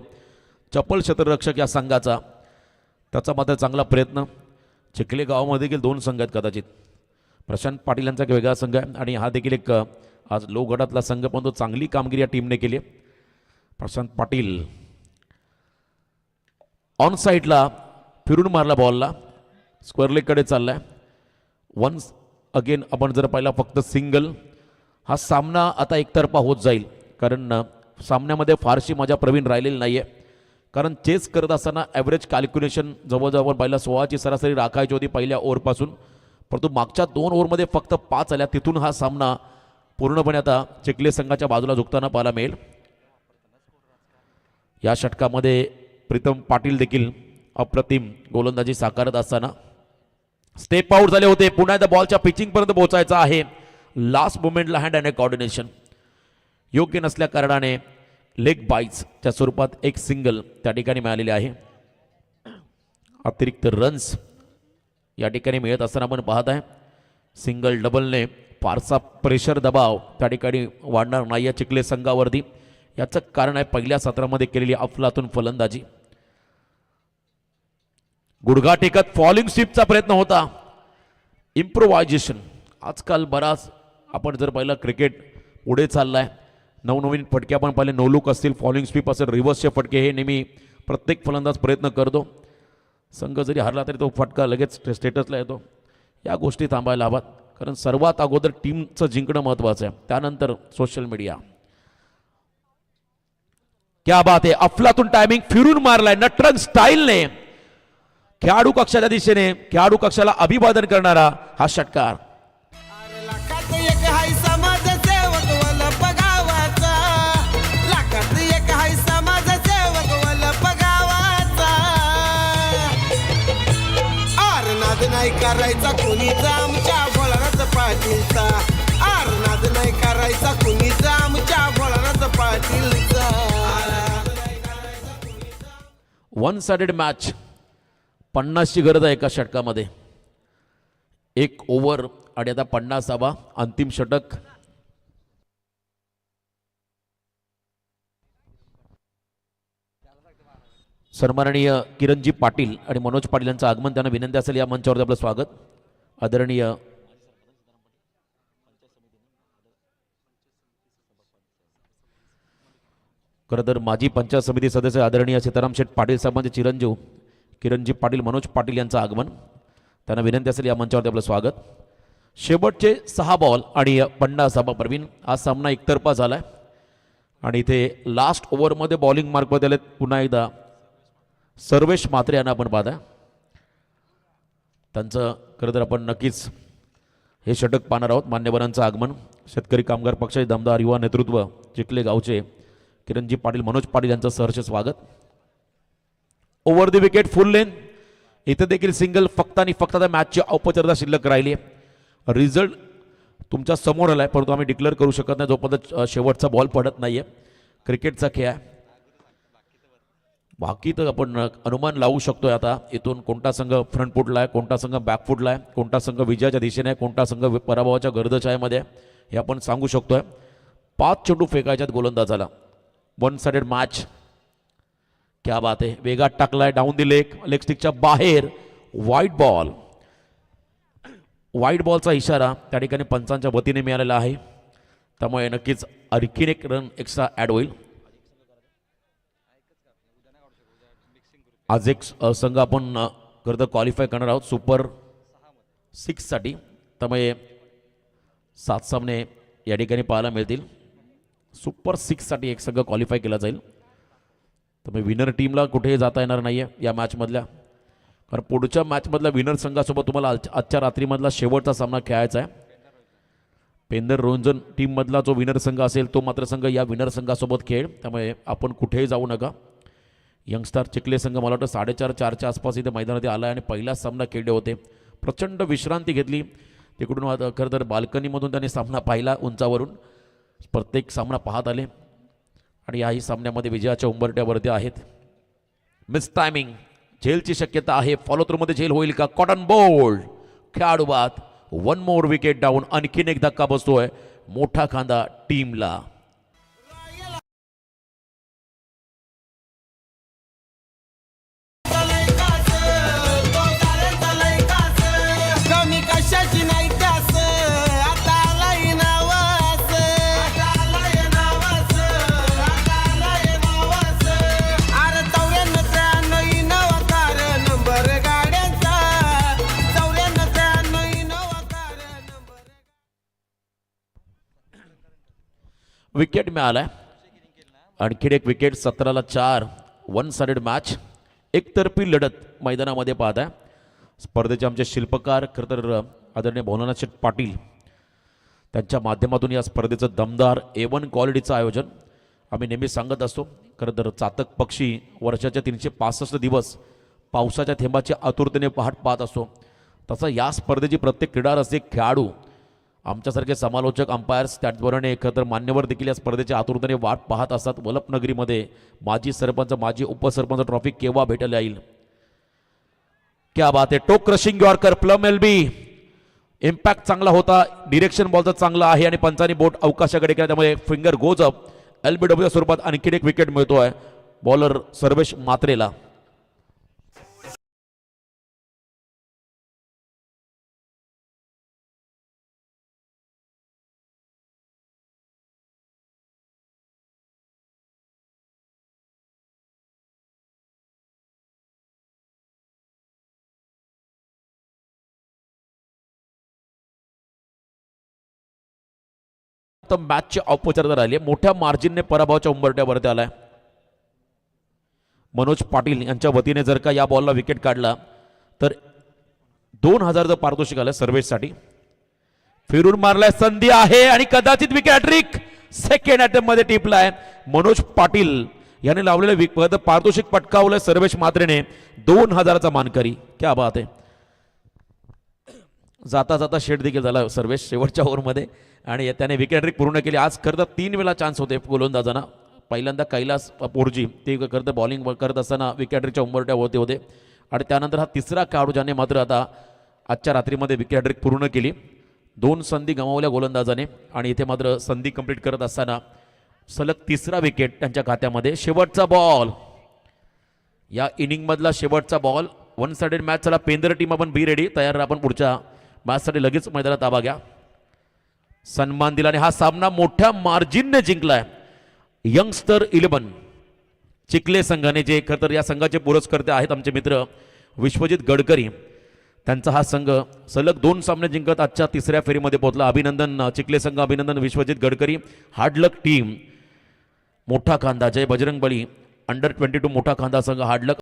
चपल क्षेत्ररक्षक या संघाचा. त्याचा मात्र चांगला प्रयत्न. चिखले गावामध्ये देखील 2 संघ आहेत कदाचित. प्रशांत पाटील यांचा एक वेगळा संघ आहे आणि हा देखील एक आज लो गटातला संघ, पण तो चांगली कामगिरी या टीमने केली. प्रशांत पाटील ऑन साईडला फिरून मारला बॉलला, स्क्वेअर लेगकडे चाललाय. वन्स अगेन आपण जर पाहिला फक्त सिंगल. हा सामना आता एकतर्फा होत जाईल, कारण सामन्यामध्ये फारशी मजा प्रवीण राहिलेली नाही आहे. कारण चेस करत असताना ॲव्हरेज कॅल्क्युलेशन जवळजवळ आपण पहिला 16ची सरासरी राखायची होती पहिल्या ओव्हरपासून, परंतु मागच्या 2 ओव्हरमध्ये फक्त 5 आल्या. तिथून हा सामना पूर्णपणे आता चिखले संघाच्या बाजूला झुकताना पाहायला मिळेल. या षटकामध्ये प्रीतम पाटील देखील अप्रतिम गोलंदाजी साकारत असताना स्टेप आउट झाले होते. पुन्हा एकदा बॉलच्या पिचिंगपर्यंत पोहोचायचा आहे. लास्ट मोमेंटला हँड अँड कॉर्डिनेशन योग्य नसल्या कारणाने लेग बाईट्सच्या स्वरूपात एक सिंगल त्या ठिकाणी मिळालेले आहे. अतिरिक्त रन्स या ठिकाणी मिळत असताना आपण पाहत आहे. सिंगल डबलने फारसा प्रेशर दबाव त्या ठिकाणी वाढणार नाही या चिखले संघावरती. याचं कारण आहे पहिल्या सत्रामध्ये केलेली अफलातून फलंदाजी. गुडघा टेकत फॉलिंग स्वीपचा प्रयत्न होता. इम्प्रोव्हायझेशन आजकाल बराच आपण जर पाहिलं क्रिकेट पुढे चाललाय. नवनवीन फटके आपण पाहिले, नो लुक असतील, फॉलिंग स्वीप असेल, रिव्हर्सचे फटके, हे नेहमी प्रत्येक फलंदाज प्रयत्न करतो. संघ जरी हरला तरी तो फटका लगेच स्टेटसला येतो. या गोष्टी थांबायला हव्यात, कारण सर्वात अगोदर टीमचं जिंकणं महत्त्वाचं आहे, त्यानंतर सोशल मीडिया. क्या बात आहे. अफलातून टायमिंग फिरून मारलाय नटरंग स्टाईलने. खेळाडू कक्षाच्या दिशेने खेळाडू कक्षाला अभिवादन करणारा हा षटकार. लाखात एक हाय समाजसेवक वल्लभ गावाचा, लाखात एक हाय समाजसेवक वल्लभ गावाचा. आरनाद नाही करायचा कुणीचा आमच्या भोळानाथ पाटीलचा, आरनाद नाही करायचा कुणीचा आमच्या भोळानाथ पाटीलचा. One sided match. 50ची गरज आहे एका षटकामध्ये. 1 ओव्हर आणि आता 50वा अंतिम षटक. सन्माननीय किरणजी पाटील आणि मनोज पाटील यांचं आगमन, त्यांना विनंती असेल या मंचावरती आपलं स्वागत. आदरणीय खरं तर माजी पंचायत समिती सदस्य आदरणीय सीताराम शेठ पाटील साहेबांचे चिरंजीव किरणजी पाटील मनोज पाटील यांचं आगमन, त्यांना विनंती असेल या मंचावरती आपलं स्वागत. शेवटचे 6 बॉल आणि 50वा प्रवीण. हा सामना एकतर्फा झाला आहे आणि इथे लास्ट ओव्हरमध्ये बॉलिंग मार्कमध्ये आले पुन्हा एकदा सर्वेश म्हात्रे यांना आपण पाहता. त्यांचं खरं तर आपण नक्कीच हे षटक पाहणार आहोत. मान्यवरांचं आगमन. शेतकरी कामगार पक्षाचे दमदार युवा नेतृत्व चिखले गावचे किरणजी पाटील मनोज पाटील यांचं सहर्ष स्वागत. ओव्हर द विकेट फुल लेन. इथे देखील सिंगल फक्त आणि फक्त त्या मॅचची औपचारिकता शिल्लक राहिली आहे. रिझल्ट तुमच्या समोर आला आहे, परंतु आम्ही डिक्लेअर करू शकत नाही जोपर्यंत शेवटचा बॉल पडत नाही आहे. क्रिकेटचा खेळ आहे. बाकी तर आपण अनुमान लावू शकतोय आता इथून कोणता संघ फ्रंट फुटला आहे, कोणता संघ बॅक फुटला आहे, कोणता संघ विजयाच्या दिशेने आहे, कोणता संघ पराभवाच्या गर्दछायामध्ये आहे, हे आपण सांगू शकतोय. 5 चेंडू फेकायच्यात गोलंदाजाला. 1 साइडेड मॅच. क्या बात आहे. वेगात टाकलाय डाऊन दी लेग स्टिकच्या बाहेर. वाईट बॉल. वाईट बॉलचा इशारा त्या ठिकाणी पंचांच्या वतीने मिळालेला आहे, त्यामुळे नक्कीच आणखीन 1 रन एक्स्ट्रा ॲड होईल. आज एक संघ आपण खरं तर क्वालिफाय करणार आहोत सुपर 6 साठी, त्यामुळे 7 सामने या ठिकाणी पाहायला मिळतील. सुपर 6 साठी एक संघ क्वालिफाय केला जाईल, त्यामुळे विनर टीमला कुठेही जाता येणार नाही आहे या मॅचमधल्या, कारण पुढच्या मॅचमधल्या विनर संघासोबत तुम्हाला आजच्या रात्रीमधला शेवटचा सामना खेळायचा आहे. पेंदर रोंजन टीममधला जो विनर संघ असेल तो मात्र संघ या विनर संघासोबत खेळ, त्यामुळे आपण कुठेही जाऊ नका. यंगस्टार चिखले संघ मला वाटतं 4:30-4च्या आसपास इथे मैदानात आला आहे आणि पहिलाच सामना खेळले होते. प्रचंड विश्रांती घेतली, तिकडून आता खरं तर बाल्कनीमधून त्यांनी सामना पाहिला उंचावरून. प्रत्येक सामना पाहत आले आणि याही सामन्यामध्ये विजयाच्या उंबरट्यावरती आहेत. मिस टायमिंग, झेलची शक्यता आहे. फॉलो थ्रूमध्ये झेल होईल का? कॉटन बोल्ड खेळाडू बाद. 1 मोर विकेट डाऊन. आणखीन एक धक्का बसतोय मोठा खांदा टीमला. कमी कशाची नाही त्यास आता आलाय नावास. अरे 94 नवकार नंबर गाड्यांचा. 94 नवकार नंबर. विकेट मिळालाय. आणखीन एक विकेट. 17-4 1 sided match. एकतर्फी लढत मैदानामध्ये पाहत आहे. स्पर्धेचे आमचे शिल्पकार खरं तर आदरणीय भोलानाथ शेठ पाटील त्यांच्या माध्यमातून या स्पर्धेचं दमदार A1 क्वालिटीचं आयोजन आम्ही नेहमी सांगत असतो. खरं तर चातक पक्षी वर्षाच्या 365 दिवस पावसाच्या थेंबाची आतुरतेने पाहत असतो. तसं या स्पर्धेची प्रत्येक क्रीडा रसिक खेळाडू आमच्यासारखे समालोचक अंपायर्स त्याचबरोबर खरं तर मान्यवर देखील या स्पर्धेच्या आतुरतेने वाट पाहत असतात. वलपनगरीमध्ये माजी सरपंच माजी उपसरपंच ट्रॉफी केव्हा भेटायला येईल. क्या बात आहे. टोक crushing yorker plum LB. Impact चांगला होता. डिरेक्शन बॉलचं चांगलं आहे आणि पंचानी बोट अवकाशाकडे केला त्यामुळे फिंगर गोज अप. LBW स्वरूपात आणखीन एक विकेट मिळतोय बॉलर सर्वेश मात्रेला. मॅचचे औपचारिकता राहिली. मोठ्या मार्जिनने पराभवाच्या उंबरट्यावरती आलाय. मनोज पाटील यांच्या वतीने जर का या बॉलला विकेट काढला तर 2000 पारितोषिक आलं सर्वेशसाठी. फिरून मारलाय. संधी आहे आणि कदाचित विकेट हॅट्रिक सेकंड अटेम्प्ट मध्ये टिपलाय. मनोज पाटील यांनी लावलेलं पारितोषिक पटकावलंय सर्वेश मात्रेने. 2000चा मानकरी. क्या बात आहे. जाता जाता शेट देखील झाला सर्वेश शेवटच्या ओव्हरमध्ये आणि त्याने विकेट हॅट्रिक पूर्ण केली. आज खरं तर 3 वेळा चान्स होते गोलंदाजांना. पहिल्यांदा कैलास पोरजी ते खरं तर बॉलिंग करत असताना विकेट हॅट्रिकच्या उंबरट्या होते आणि त्यानंतर हा तिसरा खेळाडू ज्याने मात्र आता आजच्या रात्रीमध्ये विकेट हॅट्रिक पूर्ण केली. 2 संधी गमावल्या गोलंदाजाने आणि इथे मात्र संधी कंप्लीट करत असताना सलग तिसरा विकेट त्यांच्या खात्यामध्ये. शेवटचा बॉल, या इनिंगमधला शेवटचा बॉल. 1 sided match. चला पेंदर टीम आपण बी रेडी तयार. आपण पुढच्या मॅचसाठी लगेच मैदानात ताबा घ्या. सन्मान दिला आणि हा सामना मोठ्या मार्जिनने जिंकलाय यंगस्टर 11 चिखले संघाने, जे खरं तर या संघाचे पुरस्कर्ते आहेत आमचे मित्र विश्वजित गडकरी. त्यांचा हा संघ सलग 2 सामने जिंकत आजच्या तिसऱ्या फेरीमध्ये पोहोचला. अभिनंदन चिखले संघ, अभिनंदन विश्वजित गडकरी. हार्डलक टीम मोठा खांदा जय बजरंग बली अंडर 22 मोठा खांदा संघ हार्डलक.